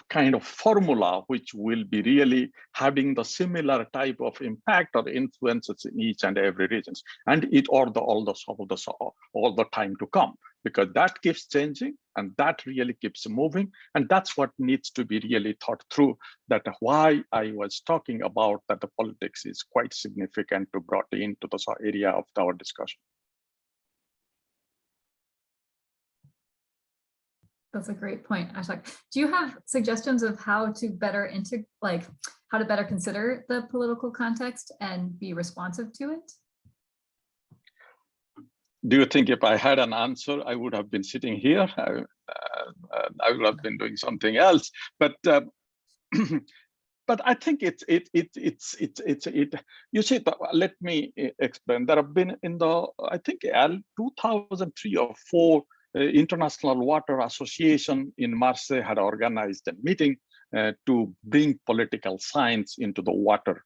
[SPEAKER 2] kind of formula, which will be really having the similar type of impact or influences in each and every regions, and all the time to come, because that keeps changing and that really keeps moving. And that's what needs to be really thought through, that why I was talking about that the politics is quite significant to brought into the area of our discussion.
[SPEAKER 1] That's a great point, Ashok. Do you have suggestions of how to better consider the political context and be responsive to it?
[SPEAKER 2] Do you think if I had an answer, I would have been sitting here? I would have been doing something else. But but I think it's you see, let me explain. There have been in the, I think 2003 or 4, International Water Association in Marseille had organized a meeting to bring political science into the water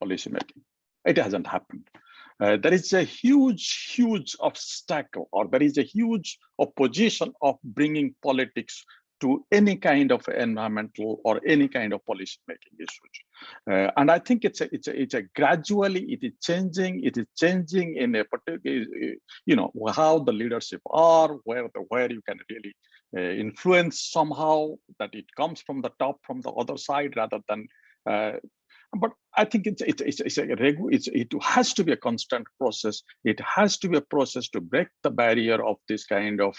[SPEAKER 2] policy making. It hasn't happened. There is a huge obstacle, or there is a huge opposition of bringing politics to any kind of environmental or any kind of policy making issues. And I think it's a gradually it is changing in a particular, how the leadership are, where you can really influence somehow, that it comes from the top, from the other side, rather than but I think it has to be a constant process. It has to be a process to break the barrier of this kind of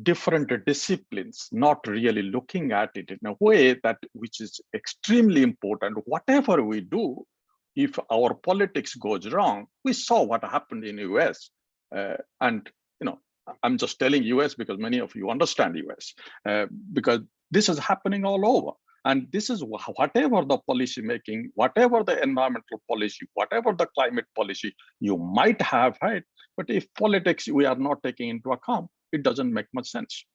[SPEAKER 2] different disciplines, not really looking at it in a way that which is extremely important. Whatever we do, if our politics goes wrong, we saw what happened in the US. And I'm just telling US because many of you understand US, because this is happening all over. And this is whatever the policy making, whatever the environmental policy, whatever the climate policy you might have had, but if politics we are not taking into account, it doesn't make much sense.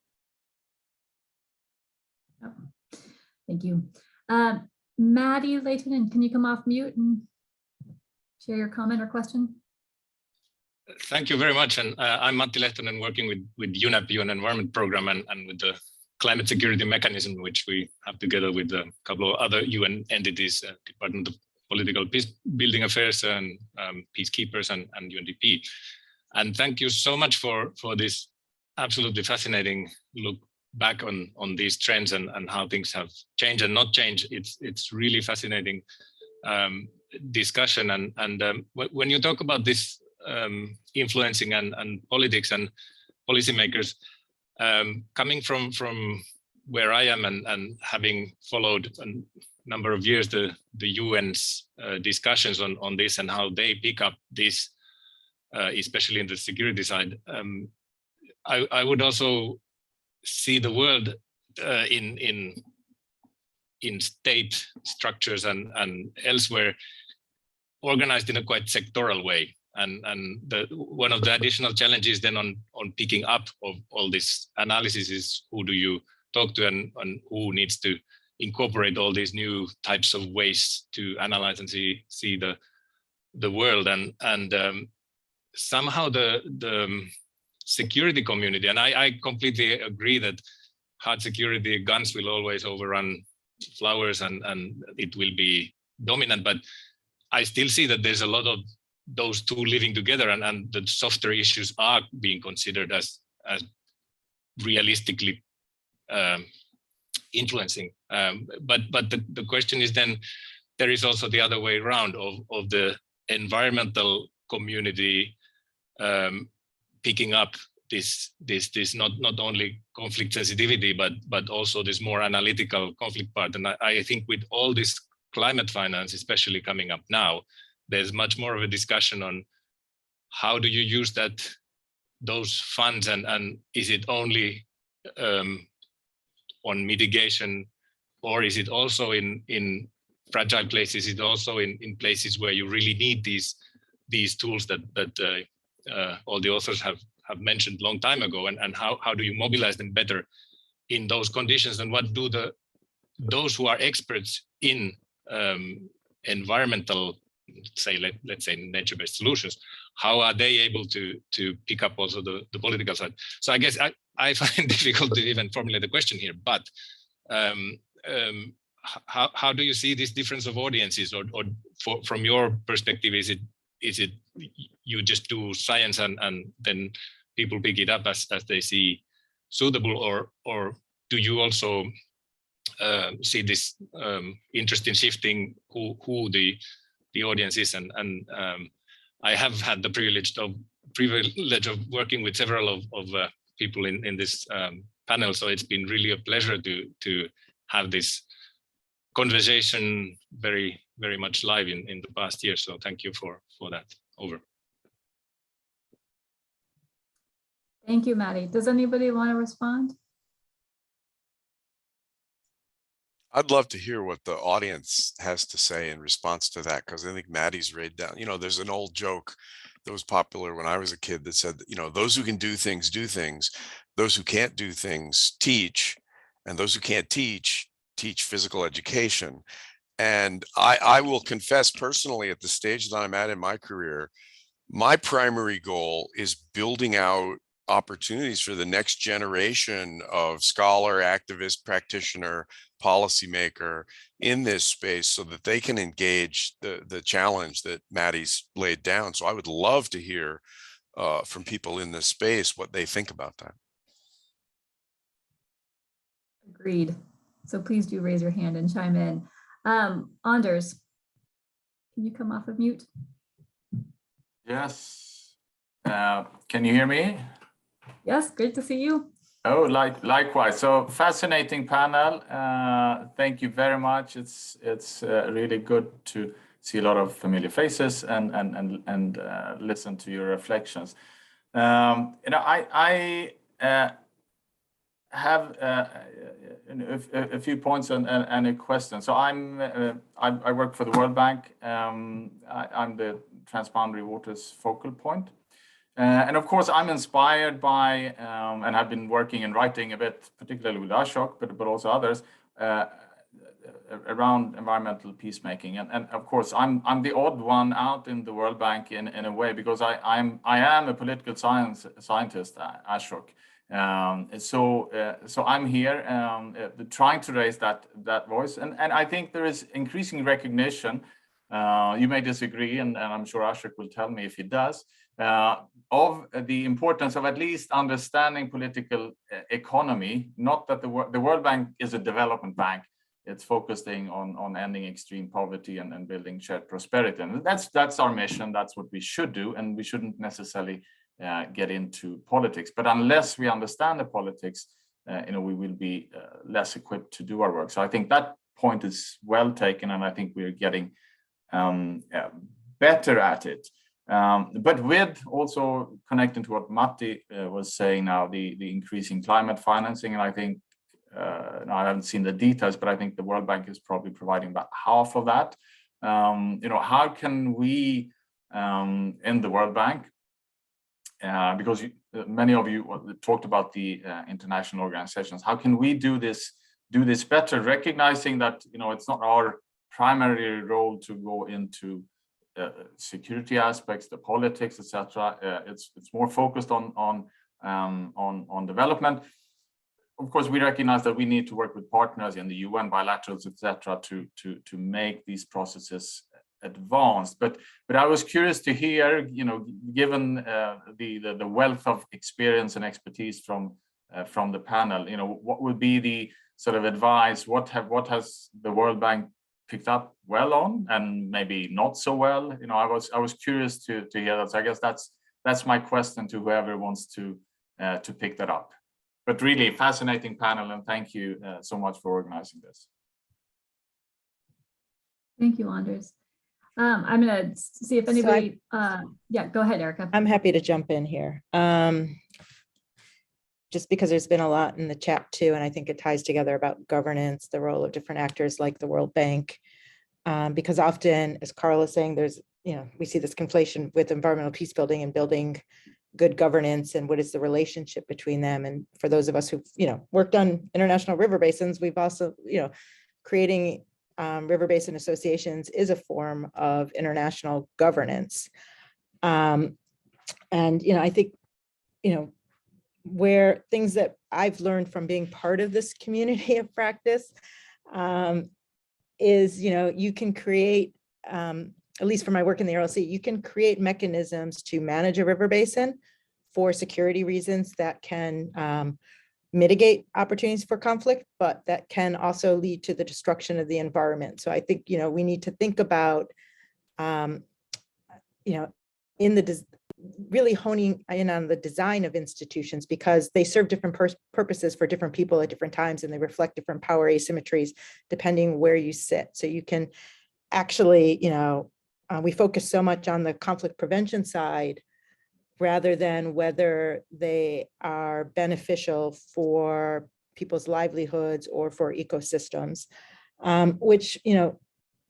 [SPEAKER 1] Thank you. Maddie Layton, can you come off mute and share your comment or question?
[SPEAKER 8] Thank you very much. And I'm Matti Lehtonen, working with UNEP, UN Environment Program, and with the Climate Security Mechanism, which we have together with a couple of other UN entities, Department of Political Peacebuilding Affairs and Peacekeepers and UNDP. And thank you so much for this absolutely fascinating look back on these trends and how things have changed and not changed. It's really fascinating discussion. And when you talk about this influencing and politics and policymakers, coming from where I am and having followed a number of years the UN's discussions on this and how they pick up this, especially in the security side, I would also see the world in state structures and elsewhere organized in a quite sectoral way. And one of the additional challenges then on picking up of all this analysis is who do you talk to and who needs to incorporate all these new types of ways to analyze and see the world, and somehow the security community, and I completely agree that hard security, guns will always overrun flowers and it will be dominant, but I still see that there's a lot of those two living together, and the softer issues are being considered as realistically influencing. But the question is then, there is also the other way around of the environmental community picking up this not only conflict sensitivity, but also this more analytical conflict part. And I think with all this climate finance, especially coming up now, there's much more of a discussion on how do you use those funds, and is it only on mitigation, or is it also in fragile places? Is it also in places where you really need these tools that all the authors have mentioned long time ago, and how do you mobilize them better in those conditions? And what do those who are experts in environmental, let's say nature-based solutions, how are they able to pick up also the political side? So I guess I find it difficult to even formulate the question here, but how do you see this difference of audiences, or from your perspective, is it you just do science and then people pick it up as they see suitable, or do you also see this interest in shifting who the audience is? And I have had the privilege of working with several of people in this panel, so it's been really a pleasure to have this conversation very, very much live in the past year. So thank you for that. Over.
[SPEAKER 1] Thank you, Maddie. Does anybody want to respond?
[SPEAKER 4] I'd love to hear what the audience has to say in response to that, because I think Maddie's laid down, there's an old joke that was popular when I was a kid that said, those who can do things, those who can't do things, teach, and those who can't teach physical education. And I will confess personally, at the stage that I'm at in my career, my primary goal is building out opportunities for the next generation of scholar, activist, practitioner, policymaker in this space so that they can engage the challenge that Maddie's laid down. So I would love to hear from people in this space what they think about that.
[SPEAKER 1] Agreed. So please do raise your hand and chime in. Anders, can you come off of mute?
[SPEAKER 9] Yes. Can you hear me?
[SPEAKER 1] Yes, great to see you.
[SPEAKER 9] Oh, likewise. So fascinating panel. Thank you very much. It's really good to see a lot of familiar faces and listen to your reflections. I have a few points and a question. So I work for the World Bank. I'm the Transboundary Waters focal point. And of course, I'm inspired by and have been working and writing a bit, particularly with Ashok, but also others, around environmental peacemaking. And of course, I'm the odd one out in the World Bank in a way, because I am a political scientist, Ashok. So I'm here trying to raise that voice. And I think there is increasing recognition. You may disagree, and I'm sure Ashok will tell me if he does, of the importance of at least understanding political economy. Not that the World Bank is a development bank. It's focusing on ending extreme poverty and building shared prosperity. And that's our mission. That's what we should do. And we shouldn't necessarily get into politics. But unless we understand the politics, we will be less equipped to do our work. So I think that point is well taken, and I think we're getting better at it. But with also connecting to what Matti was saying now, the increasing climate financing, and I think, I haven't seen the details, but I think the World Bank is probably providing about half of that. How can we in the World Bank, because many of you talked about the international organizations, how can we do this better, recognizing that it's not our primary role to go into security aspects, the politics, etc. It's more focused on development. Of course, we recognize that we need to work with partners in the UN, bilaterals, etc., to make these processes advanced. But I was curious to hear, given the wealth of experience and expertise from the panel, what would be the sort of advice? What has the World Bank picked up well on, and maybe not so well? I was curious to hear that. So I guess that's my question to whoever wants to pick that up. But really fascinating panel, and thank you so much for organizing this.
[SPEAKER 1] Thank you, Anders. I'm going to see if anybody, yeah, go ahead, Erica.
[SPEAKER 7] I'm happy to jump in here. Just because there's been a lot in the chat too, and I think it ties together about governance, the role of different actors like the World Bank, because often, as Carl is saying, there's, we see this conflation with environmental peace building and building good governance, and what is the relationship between them. And for those of us who've, worked on international river basins, we've also, creating river basin associations is a form of international governance. And, I think, where things that I've learned from being part of this community of practice is, you can create, at least for my work in the RLC, you can create mechanisms to manage a river basin for security reasons that can mitigate opportunities for conflict, but that can also lead to the destruction of the environment. So I think, we need to think about, really honing in on the design of institutions, because they serve different purposes for different people at different times, and they reflect different power asymmetries depending where you sit. So you can actually, we focus so much on the conflict prevention side rather than whether they are beneficial for people's livelihoods or for ecosystems, which,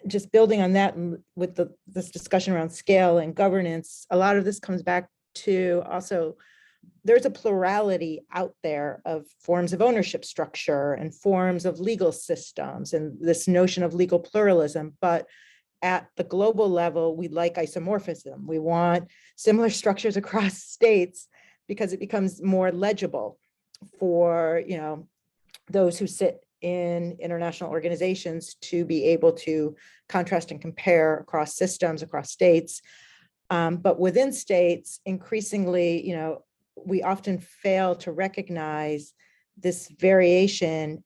[SPEAKER 7] just building on that, and with this discussion around scale and governance, a lot of this comes back to also, there's a plurality out there of forms of ownership structure and forms of legal systems and this notion of legal pluralism. But at the global level, we like isomorphism. We want similar structures across states because it becomes more legible for, those who sit in international organizations to be able to contrast and compare across systems, across states. But within states, increasingly, we often fail to recognize this variation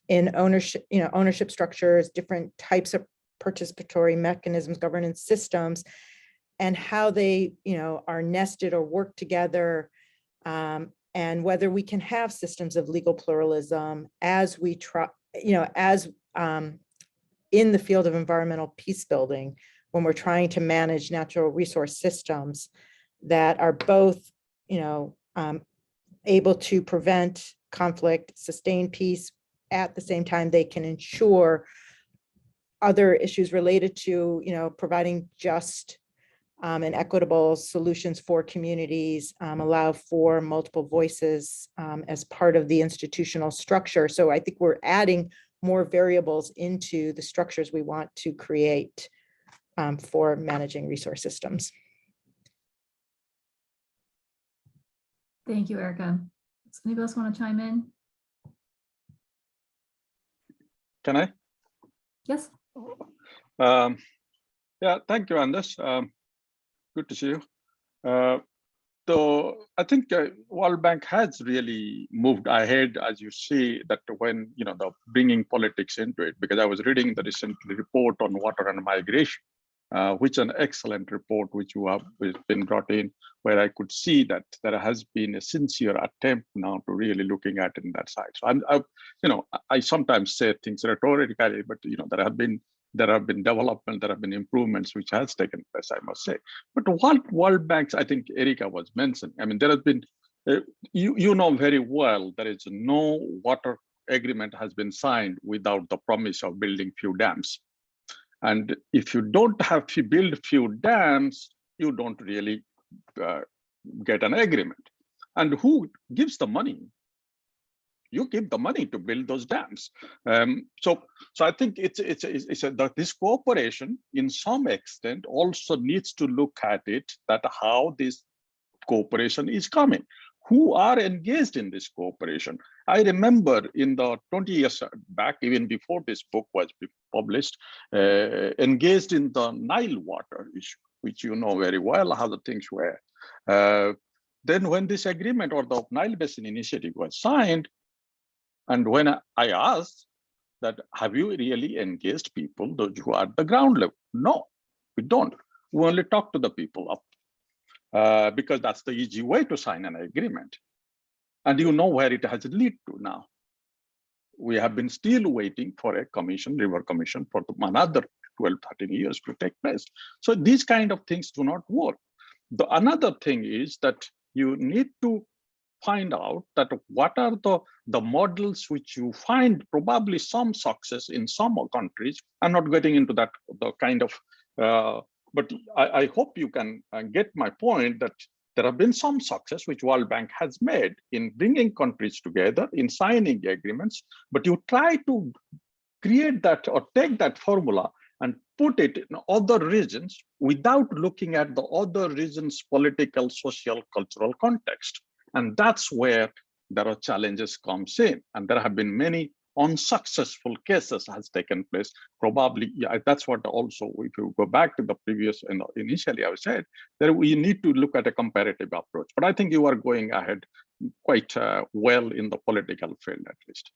[SPEAKER 7] in ownership structures, different types of participatory mechanisms, governance systems, and how they, are nested or work together, and whether we can have systems of legal pluralism as we try, as in the field of environmental peace building, when we're trying to manage natural resource systems that are both, able to prevent conflict, sustain peace, at the same time they can ensure other issues related to, providing just and equitable solutions for communities, allow for multiple voices as part of the institutional structure. So I think we're adding more variables into the structures we want to create for managing resource systems.
[SPEAKER 1] Thank you, Erica. Does anybody else want to chime in?
[SPEAKER 2] Can I?
[SPEAKER 1] Yes.
[SPEAKER 2] Yeah, thank you, Anders. Good to see you. So I think World Bank has really moved ahead, as you see, that when the bringing politics into it. Because I was reading the recent report on water and migration, which is an excellent report which you have been brought in, where I could see that there has been a sincere attempt now to really looking at it in that side. So I sometimes say things rhetorically, but there have been development, there have been improvements which has taken place, I must say. But what World Banks, I think Erica was mentioning, I mean, there has been, you know very well, there is no water agreement has been signed without the promise of building few dams. And if you don't have to build few dams, you don't really get an agreement. And who gives the money? You give the money to build those dams. So I think this cooperation, in some extent, also needs to look at it, that how this cooperation is coming. Who are engaged in this cooperation? I remember in the 20 years back, even before this book was published, engaged in the Nile water issue, which you know very well how the things were. Then when this agreement or the Nile Basin Initiative was signed, and when I asked that, have you really engaged people, those who are at the ground level? No, we don't. We only talk to the people up, because that's the easy way to sign an agreement. And you know where it has led to now. We have been still waiting for a commission, river commission, for another 12, 13 years to take place. So these kind of things do not work. Another thing is that you need to find out that what are the models which you find probably some success in some countries. I'm not getting into that the kind of, but I hope you can get my point that there have been some success which World Bank has made in bringing countries together, in signing agreements, but you try to create that or take that formula and put it in other regions without looking at the other regions' political, social, cultural context. And that's where there are challenges comes in. And there have been many unsuccessful cases has taken place. Probably, yeah, that's what also, if you go back to the previous, initially I said, that we need to look at a comparative approach. But I think you are going ahead quite well in the political field, at least.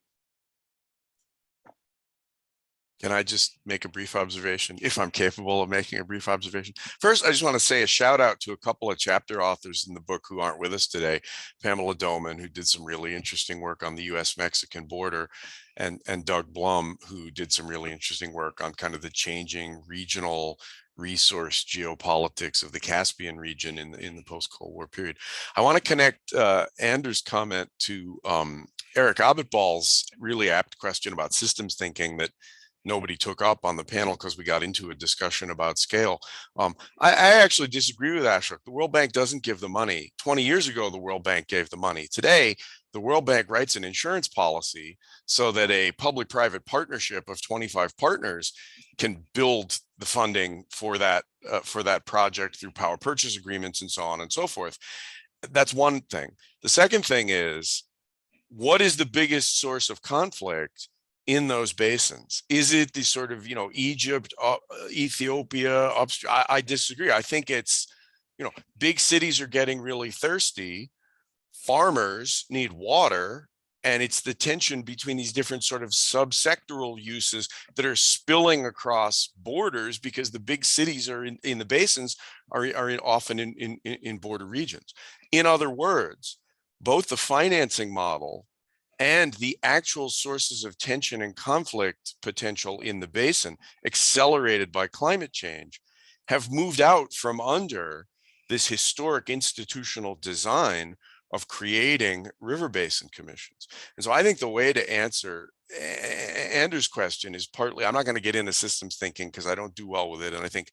[SPEAKER 4] Can I just make a brief observation, if I'm capable of making a brief observation? First, I just want to say a shout out to a couple of chapter authors in the book who aren't with us today. Pamela Doman, who did some really interesting work on the US-Mexican border, and Doug Blum, who did some really interesting work on kind of the changing regional resource geopolitics of the Caspian region in the post-Cold War period. I want to connect Anders' comment to Eric Abitball's really apt question about systems thinking that nobody took up on the panel because we got into a discussion about scale. I actually disagree with Ashok. The World Bank doesn't give the money. 20 years ago, the World Bank gave the money. Today, the World Bank writes an insurance policy so that a public-private partnership of 25 partners can build the funding for that project through power purchase agreements and so on and so forth. that's one thing. The second thing is, what is the biggest source of conflict in those basins? Is it the sort of, Egypt, Ethiopia, upstream? I disagree. I think it's, big cities are getting really thirsty. Farmers need water. And it's the tension between these different sort of subsectoral uses that are spilling across borders, because the big cities are in the basins are often in border regions. In other words, both the financing model and the actual sources of tension and conflict potential in the basin, accelerated by climate change, have moved out from under this historic institutional design of creating river basin commissions. And so I think the way to answer Anders' question is partly, I'm not going to get into systems thinking because I don't do well with it. And I think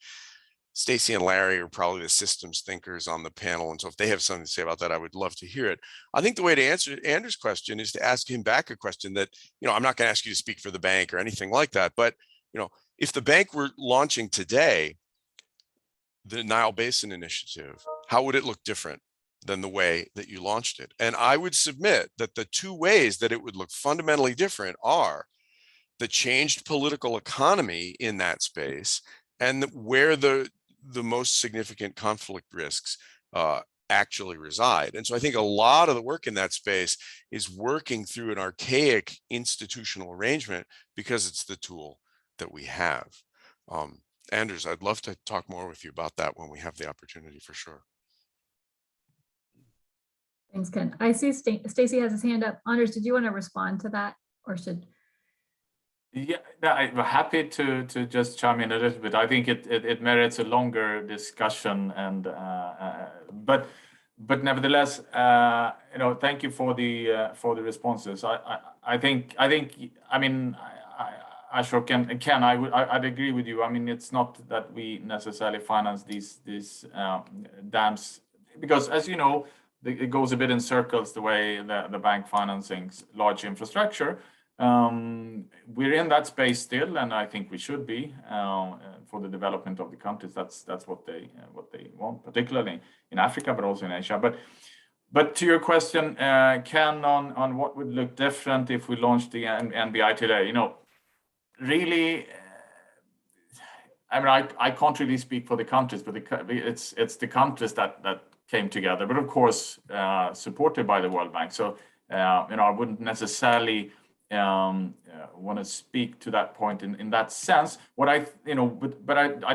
[SPEAKER 4] Stacy and Larry are probably the systems thinkers on the panel. And so if they have something to say about that, I would love to hear it. I think the way to answer Anders' question is to ask him back a question that, I'm not going to ask you to speak for the bank or anything like that. But, if the bank were launching today the Nile Basin Initiative, how would it look different than the way that you launched it? And I would submit that the two ways that it would look fundamentally different are the changed political economy in that space, and where the most significant conflict risks actually reside. And so I think a lot of the work in that space is working through an archaic institutional arrangement because it's the tool that we have. Anders, I'd love to talk more with you about that when we have the opportunity, for sure.
[SPEAKER 1] Thanks, Ken. I see Stacy has his hand up. Anders, did you want to respond to that, or should?
[SPEAKER 9] Yeah, I'm happy to just chime in a little bit. I think it merits a longer discussion, and but nevertheless, thank you for the responses. Ashok and Ken, I'd agree with you. I mean, it's not that we necessarily finance these dams, because, as you know, it goes a bit in circles the way the bank financing large infrastructure. We're in that space still, and I think we should be for the development of the countries. That's what they want, particularly in Africa, but also in Asia. But to your question, Ken, on what would look different if we launched the NBI today, really, I can't really speak for the countries, but it's the countries that came together, but of course supported by the World Bank. So I wouldn't necessarily want to speak to that point in that sense. What I'd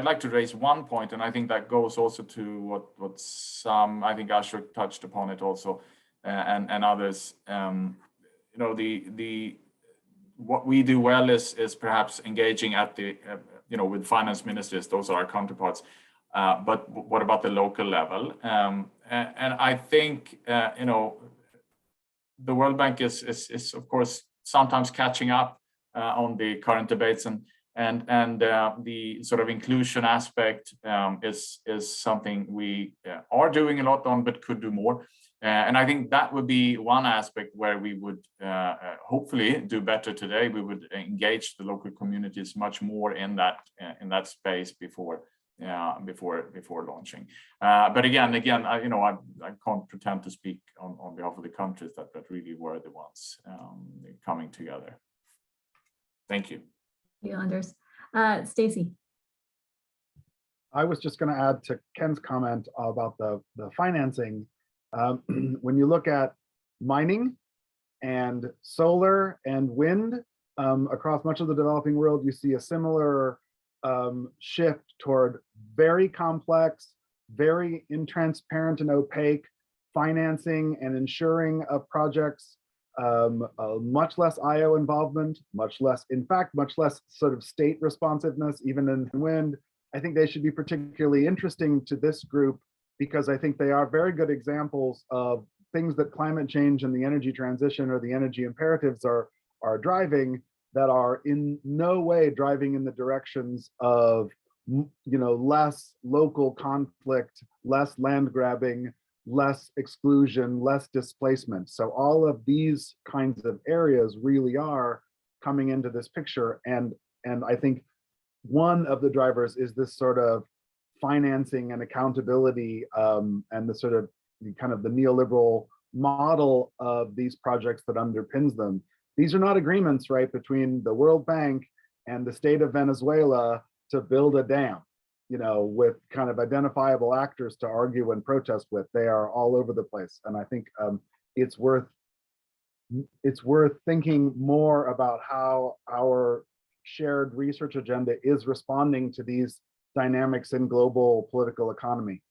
[SPEAKER 9] like to raise one point, and I think that goes also to what some, I think Ashok touched upon it also, and others. What we do well is perhaps engaging at the with finance ministers. Those are our counterparts. But what about the local level? And I think the World Bank is of course sometimes catching up on the current debates, and the sort of inclusion aspect is something we are doing a lot on, but could do more. And I think that would be one aspect where we would hopefully do better today. We would engage the local communities much more in that space before launching. But again, I can't pretend to speak on behalf of the countries that really were the ones coming together. Thank you.
[SPEAKER 1] Thank you, Anders. Stacy.
[SPEAKER 3] I was just going to add to Ken's comment about the financing. When you look at mining and solar and wind across much of the developing world, you see a similar shift toward very complex, very intransparent and opaque financing and ensuring of projects, much less IO involvement, much less sort of state responsiveness, even in wind. I think they should be particularly interesting to this group, because I think they are very good examples of things that climate change and the energy transition or the energy imperatives are driving, that are in no way driving in the directions of less local conflict, less land grabbing, less exclusion, less displacement. So all of these kinds of areas really are coming into this picture, and I think one of the drivers is this sort of financing and accountability and the sort of kind of the neoliberal model of these projects that underpins them. These are not agreements, right, between the World Bank and the state of Venezuela to build a dam, you know, with kind of identifiable actors to argue and protest with. They are all over the place. And I think it's worth thinking more about how our shared research agenda is responding to these dynamics in global political economy.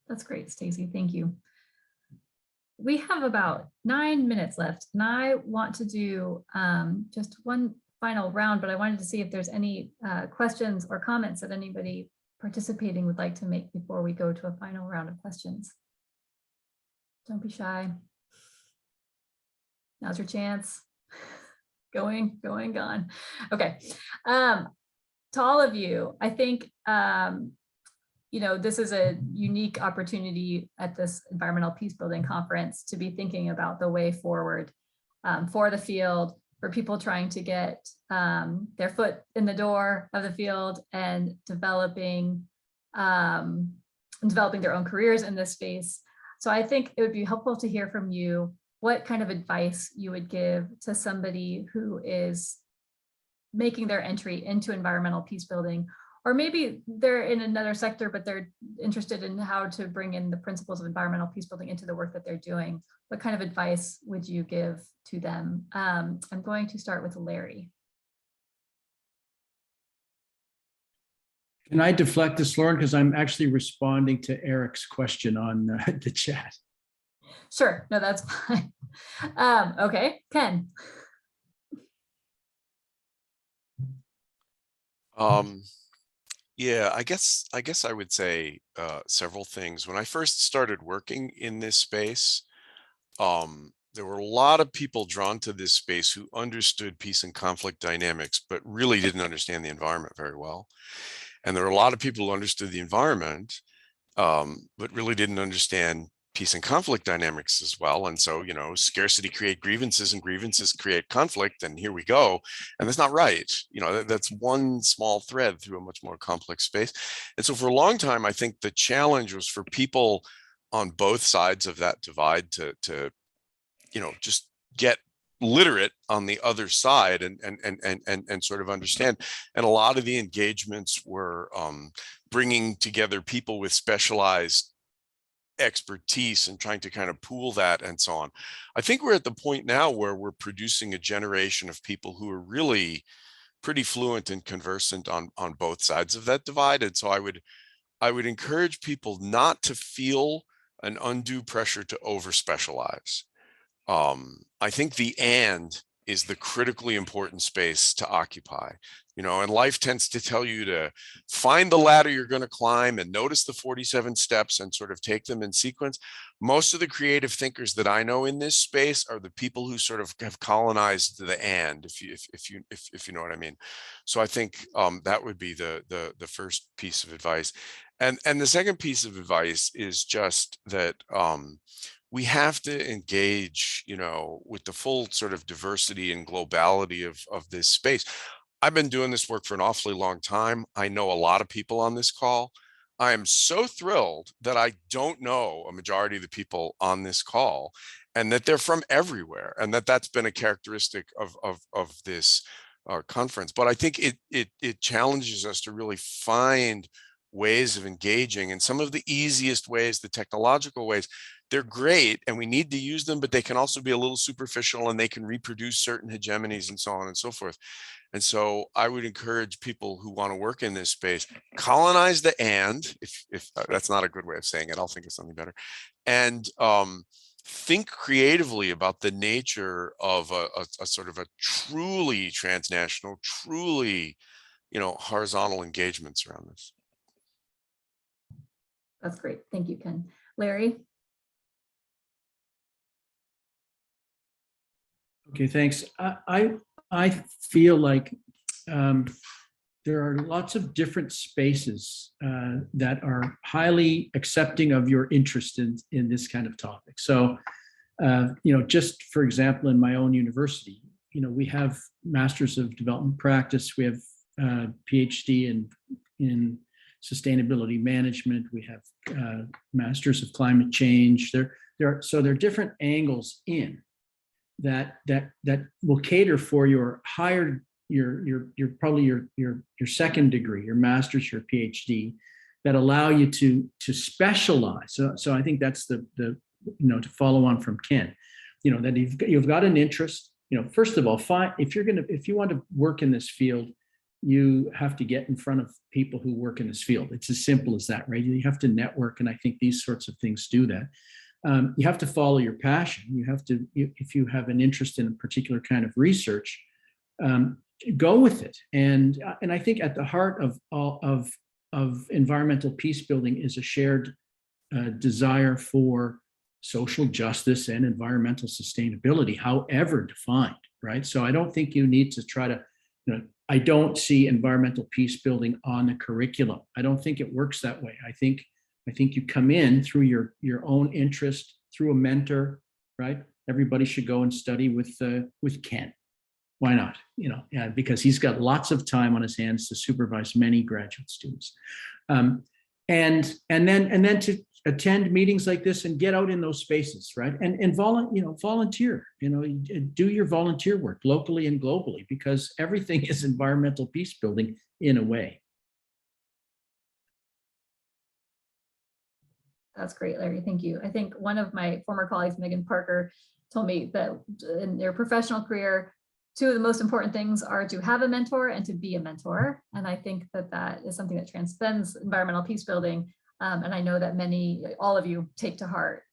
[SPEAKER 1] That's great, Stacey. Thank you. We have about 9 minutes left, and I want to do just one final round, but I wanted to see if there's any questions or comments that anybody participating would like to make before we go to a final round of questions. Don't be shy. Now's your chance. Going, gone. Okay. To all of you, I think you know, this is a unique opportunity at this Environmental Peacebuilding Conference to be thinking about the way forward for the field, for people trying to get their foot in the door of the field and developing their own careers in this space. So I think it would be helpful to hear from you what kind of advice you would give to somebody who is making their entry into environmental peace building, or maybe they're in another sector, but they're interested in how to bring in the principles of environmental peace building into the work that they're doing. What kind of advice would you give to them? I'm going to start with Larry.
[SPEAKER 5] Can I deflect this, Lauren? Because I'm actually responding to Eric's question on the chat.
[SPEAKER 1] Sure, no, that's fine. Okay, Ken.
[SPEAKER 4] Yeah, I guess I would say several things. When I first started working in this space, there were a lot of people drawn to this space who understood peace and conflict dynamics, but really didn't understand the environment very well. And there were a lot of people who understood the environment, but really didn't understand peace and conflict dynamics as well. And so, you know, scarcity create grievances and grievances create conflict, and here we go. And that's not right. You know, that's one small thread through a much more complex space. And so for a long time, I think the challenge was for people on both sides of that divide to you know, just get literate on the other side and sort of understand. And a lot of the engagements were bringing together people with specialized expertise and trying to kind of pool that and so on. I think we're at the point now where we're producing a generation of people who are really pretty fluent and conversant on both sides of that divide. And so I would encourage people not to feel an undue pressure to over specialize. I think the "and" is the critically important space to occupy, you know, and life tends to tell you to find the ladder you're going to climb and notice the 47 steps and sort of take them in sequence. Most of the creative thinkers that I know in this space are the people who sort of have colonized the "and," if you know what I mean. So I think that would be the first piece of advice. And the second piece of advice is just that we have to engage, you know, with the full sort of diversity and globality of this space. I've been doing this work for an awfully long time. I know a lot of people on this call. I am so thrilled that I don't know a majority of the people on this call, and that they're from everywhere, and that's been a characteristic of this conference. But I think it challenges us to really find ways of engaging, and some of the easiest ways, the technological ways, they're great and we need to use them, but they can also be a little superficial and they can reproduce certain hegemonies and so on and so forth. And so I would encourage people who want to work in this space, colonize the "and," if that's not a good way of saying it, I'll think of something better, and think creatively about the nature of a sort of a truly transnational, truly, you know, horizontal engagements around this.
[SPEAKER 1] That's great. Thank you, Ken. Larry?
[SPEAKER 5] Okay, thanks. I feel like there are lots of different spaces that are highly accepting of your interest in this kind of topic. So, you know, just for example, in my own university, you know, we have Masters of Development Practice, we have PhD in sustainability management. We have masters of climate change. There are different angles in that will cater for your higher, your probably your second degree, your master's, your PhD, that allow you to specialize. So I think that's the to follow on from Ken, that you've got an interest. First of all, if you want to work in this field, you have to get in front of people who work in this field. It's as simple as that, right? You have to network, and I think these sorts of things do that. You have to follow your passion. You have to, if you have an interest in a particular kind of research, go with it. And I think at the heart of environmental peace building is a shared desire for social justice and environmental sustainability, however defined, right? So I don't think you need to try to, I don't see environmental peace building on the curriculum. I don't think it works that way. I think you come in through your own interest, through a mentor, right? Everybody should go and study with Ken. Why not? Because he's got lots of time on his hands to supervise many graduate students, and then to attend meetings like this and get out in those spaces, right? And volunteer. Do your volunteer work locally and globally, because everything is environmental peace building in a way.
[SPEAKER 1] That's great, Larry. Thank you. I think one of my former colleagues, Megan Parker, told me that in their professional career, two of the most important things are to have a mentor and to be a mentor. And I think that is something that transcends environmental peace building. And I know that all of you take to heart.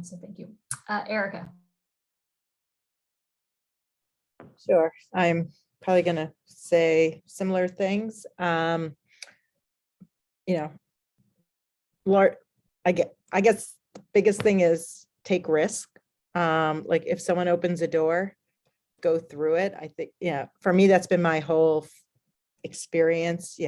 [SPEAKER 1] So thank you. Erica.
[SPEAKER 7] Sure. I'm probably going to say similar things. I guess the biggest thing is take risk. Like if someone opens a door, go through it. I think, for me, that's been my whole experience,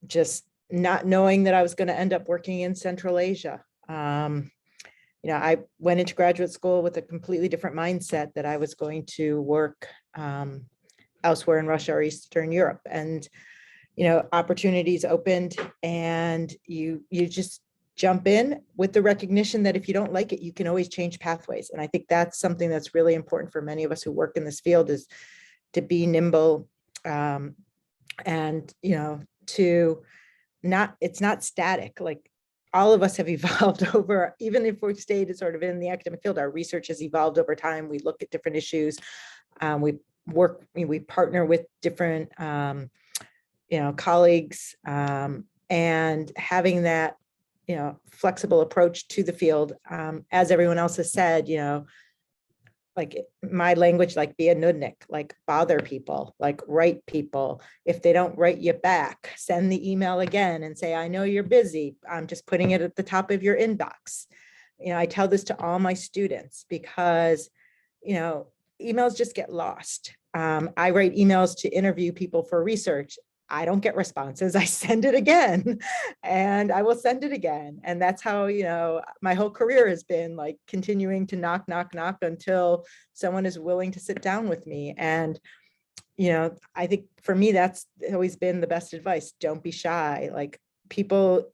[SPEAKER 7] just not knowing that I was going to end up working in Central Asia. I went into graduate school with a completely different mindset that I was going to work elsewhere in Russia or Eastern Europe. And, opportunities opened, and you just jump in with the recognition that if you don't like it, you can always change pathways. And I think that's something that's really important for many of us who work in this field, is to be nimble, and, it's not static. Like all of us have evolved over, even if we've stayed sort of in the academic field, our research has evolved over time. We look at different issues. We partner with different, colleagues, and having that, flexible approach to the field. As everyone else has said, like my language, like be a nudnik, like bother people, like write people. If they don't write you back, send the email again and say, I know you're busy. I'm just putting it at the top of your inbox. I tell this to all my students because, emails just get lost. I write emails to interview people for research. I don't get responses. I send it again and I will send it again. And that's how, my whole career has been, like continuing to knock until someone is willing to sit down with me. And, I think for me, that's always been the best advice. Don't be shy. Like people,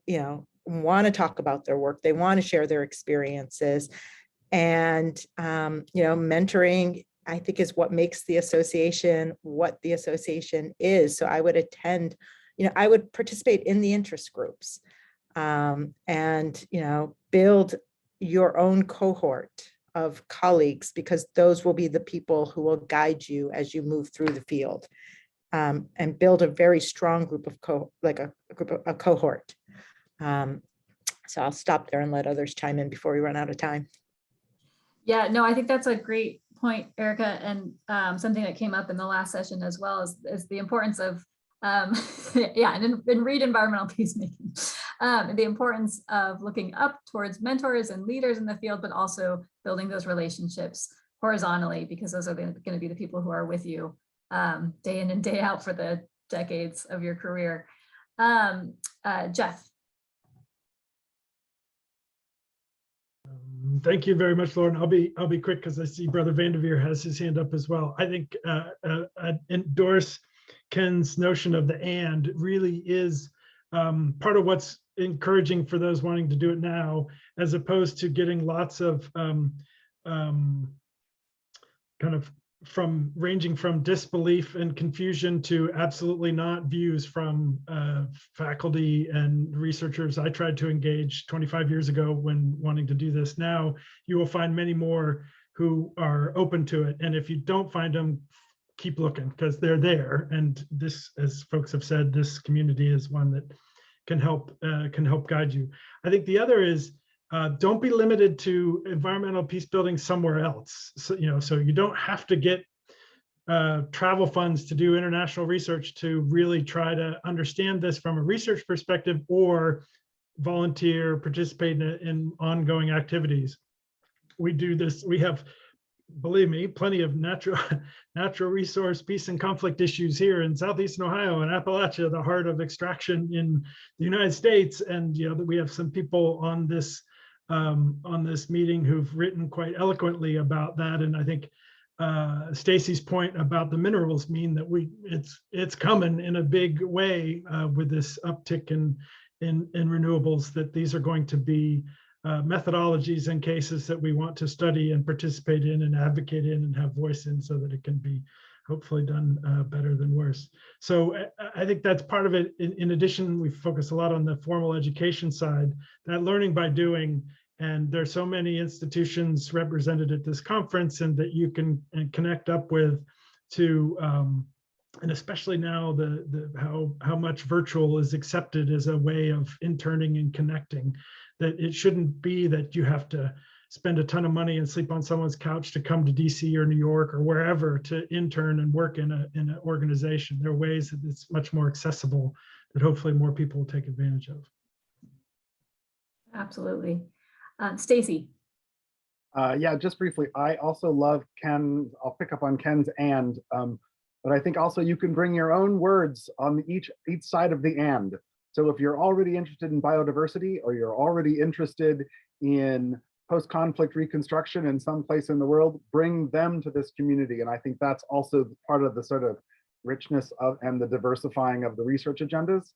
[SPEAKER 7] want to talk about their work. They want to share their experiences, and, mentoring, I think, is what makes the association what the association is. So I would attend, I would participate in the interest groups, and, build your own cohort of colleagues, because those will be the people who will guide you as you move through the field, and build a very strong group of a cohort. So I'll stop there and let others chime in before we run out of time.
[SPEAKER 1] Yeah, no, I think that's a great point, Erica, and something that came up in the last session as well is the importance of, and read Environmental Peacemaking, the importance of looking up towards mentors and leaders in the field, but also building those relationships horizontally, because those are going to be the people who are with you day in and day out for the decades of your career. Jeff.
[SPEAKER 6] Thank you very much, Lauren. I'll be quick because I see Brother Vanderveer has his hand up as well. I think I endorse Ken's notion of the and really is part of what's encouraging for those wanting to do it now, as opposed to getting lots of kind of ranging from disbelief and confusion to absolutely not views from faculty and researchers I tried to engage 25 years ago when wanting to do this. Now you will find many more who are open to it. And if you don't find them, keep looking, because they're there. And this, as folks have said, this community is one that can help guide you. I think the other is, don't be limited to environmental peace building somewhere else. So, so you don't have to get travel funds to do international research to really try to understand this from a research perspective, or volunteer, participate in ongoing activities. We do this, we have, believe me, plenty of natural resource, peace and conflict issues here in Southeastern Ohio and Appalachia, the heart of extraction in the United States. And we have some people on this meeting who've written quite eloquently about that. And I think Stacy's point about the minerals mean that it's coming in a big way with this uptick in renewables, that these are going to be methodologies and cases that we want to study and participate in and advocate in and have voice in, so that it can be hopefully done better than worse. So I think that's part of it. In addition, we focus a lot on the formal education side, that learning by doing. And there's so many institutions represented at this conference, and that you can connect up with to, and especially now how much virtual is accepted as a way of interning and connecting, that it shouldn't be that you have to spend a ton of money and sleep on someone's couch to come to DC or New York or wherever to intern and work in an organization. There are ways that it's much more accessible that hopefully more people will take advantage of.
[SPEAKER 1] Absolutely. Stacy.
[SPEAKER 3] Yeah, just briefly, I also love Ken. I'll pick up on Ken's and, but I think also you can bring your own words on each side of the and. So if you're already interested in biodiversity, or you're already interested in post-conflict reconstruction in some place in the world, bring them to this community. And I think that's also part of the sort of richness of and the diversifying of the research agendas.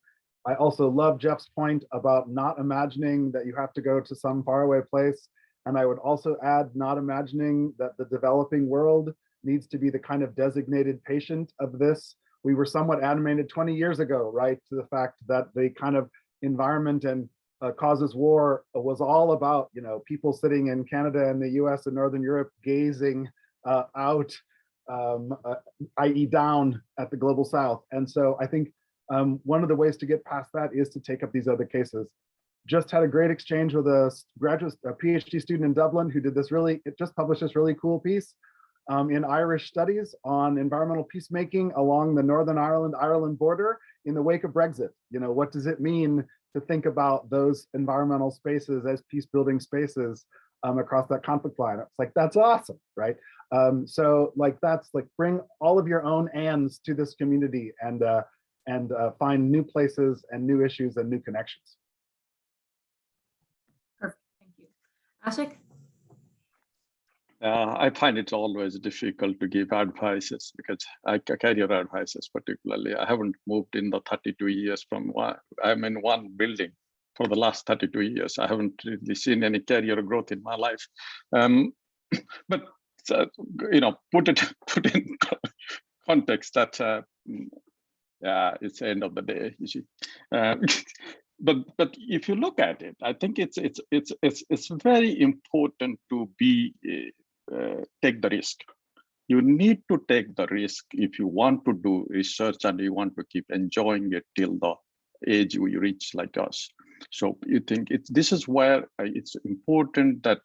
[SPEAKER 3] I also love Jeff's point about not imagining that you have to go to some faraway place. And I would also add, not imagining that the developing world needs to be the kind of designated patient of this. We were somewhat animated 20 years ago, right, to the fact that the kind of environment and causes war was all about, people sitting in Canada and the US and Northern Europe gazing out, i.e. down at the global South. And so I think one of the ways to get past that is to take up these other cases. Just had a great exchange with a PhD student in Dublin who did this just published this really cool piece in Irish Studies on environmental peacemaking along the Northern Ireland border in the wake of Brexit. What does it mean to think about those environmental spaces as peace building spaces across that conflict line? It's like, that's awesome, right? So that's bring all of your own ands to this community and find new places and new issues and new connections.
[SPEAKER 1] Perfect, thank you. Ashik?
[SPEAKER 2] I find it always difficult to give advices, because career advices particularly. I haven't moved in the 32 years I'm in one building for the last 32 years. I haven't really seen any career growth in my life. But put in context that it's the end of the day, you see. But if you look at it, I think it's very important to take the risk. You need to take the risk if you want to do research and you want to keep enjoying it till the age you reach, like us. So you think this is where it's important that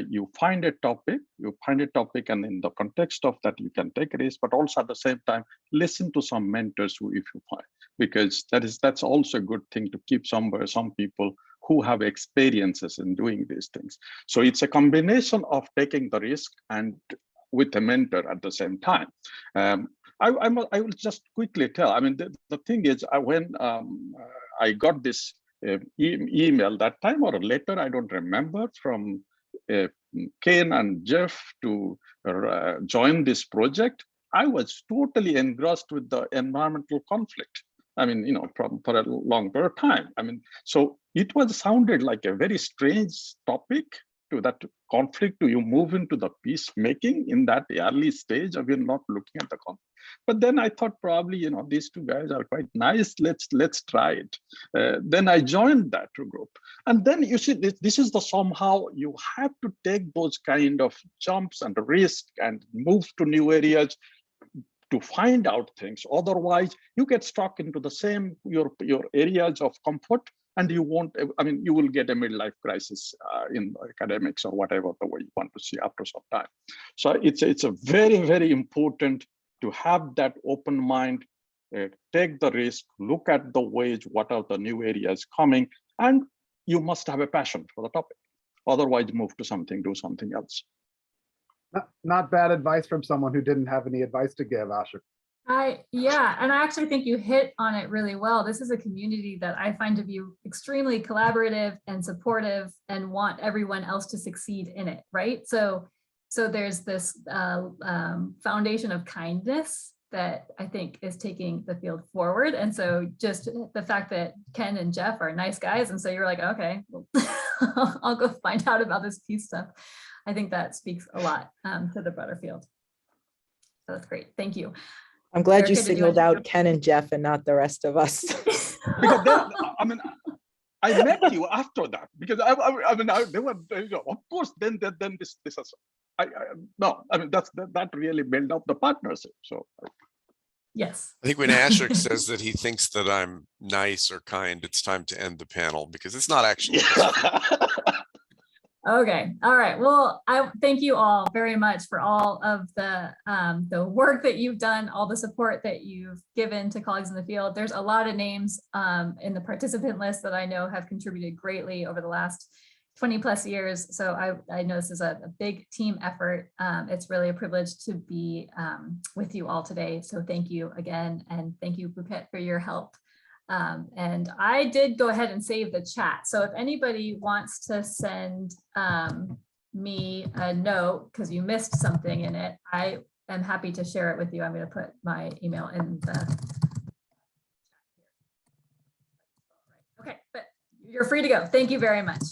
[SPEAKER 2] you find a topic, and in the context of that you can take a risk, but also at the same time listen to some mentors who, if you find, because that's also a good thing to keep some people who have experiences in doing these things. So it's a combination of taking the risk and with a mentor at the same time. I will just quickly tell. I mean, the thing is, when I got this email that time or later, I don't remember, from Ken and Jeff to join this project, I was totally engrossed with the environmental conflict. I mean, for a long period of time. I mean, so it was sounded like a very strange topic to that conflict. Do you move into the peacemaking in that early stage of you're not looking at the conflict? But then I thought probably, these two guys are quite nice. Let's try it. Then I joined that group. And then you see, this is the somehow you have to take those kind of jumps and risk and move to new areas to find out things. Otherwise, you get stuck into the same, your areas of comfort, and you won't, you will get a midlife crisis in academics or whatever the way you want to see after some time. So it's a very, very important to have that open mind, take the risk, look at the ways, what are the new areas coming, and you must have a passion for the topic. Otherwise, move to something, do something else.
[SPEAKER 3] Not bad advice from someone who didn't have any advice to give, Ashok.
[SPEAKER 1] Yeah, and I actually think you hit on it really well. This is a community that I find to be extremely collaborative and supportive and want everyone else to succeed in it, right? So there's this foundation of kindness that I think is taking the field forward. And so just the fact that Ken and Jeff are nice guys, and so you're like, okay, well, I'll go find out about this peace stuff. I think that speaks a lot to the broader field. So that's great. Thank you.
[SPEAKER 7] I'm glad you
[SPEAKER 1] Erica,
[SPEAKER 7] singled out Ken and Jeff and not the rest of us.
[SPEAKER 2] Because then, I met you after that because they were, of course, then this is, that really built up the partnership. So.
[SPEAKER 1] Yes.
[SPEAKER 10] I think when Ashok says that he thinks that I'm nice or kind, it's time to end the panel because it's not actually.
[SPEAKER 1] Okay. All right. Well, I thank you all very much for all of the work that you've done, all the support that you've given to colleagues in the field. There's a lot of names in the participant list that I know have contributed greatly over the last 20 plus years. So I know this is a big team effort. It's really a privilege to be with you all today. So thank you again. And thank you, Bhuket, for your help. And I did go ahead and save the chat. So if anybody wants to send me a note because you missed something in it, I am happy to share it with you. I'm going to put my email in the. Okay, but you're free to go. Thank you very much.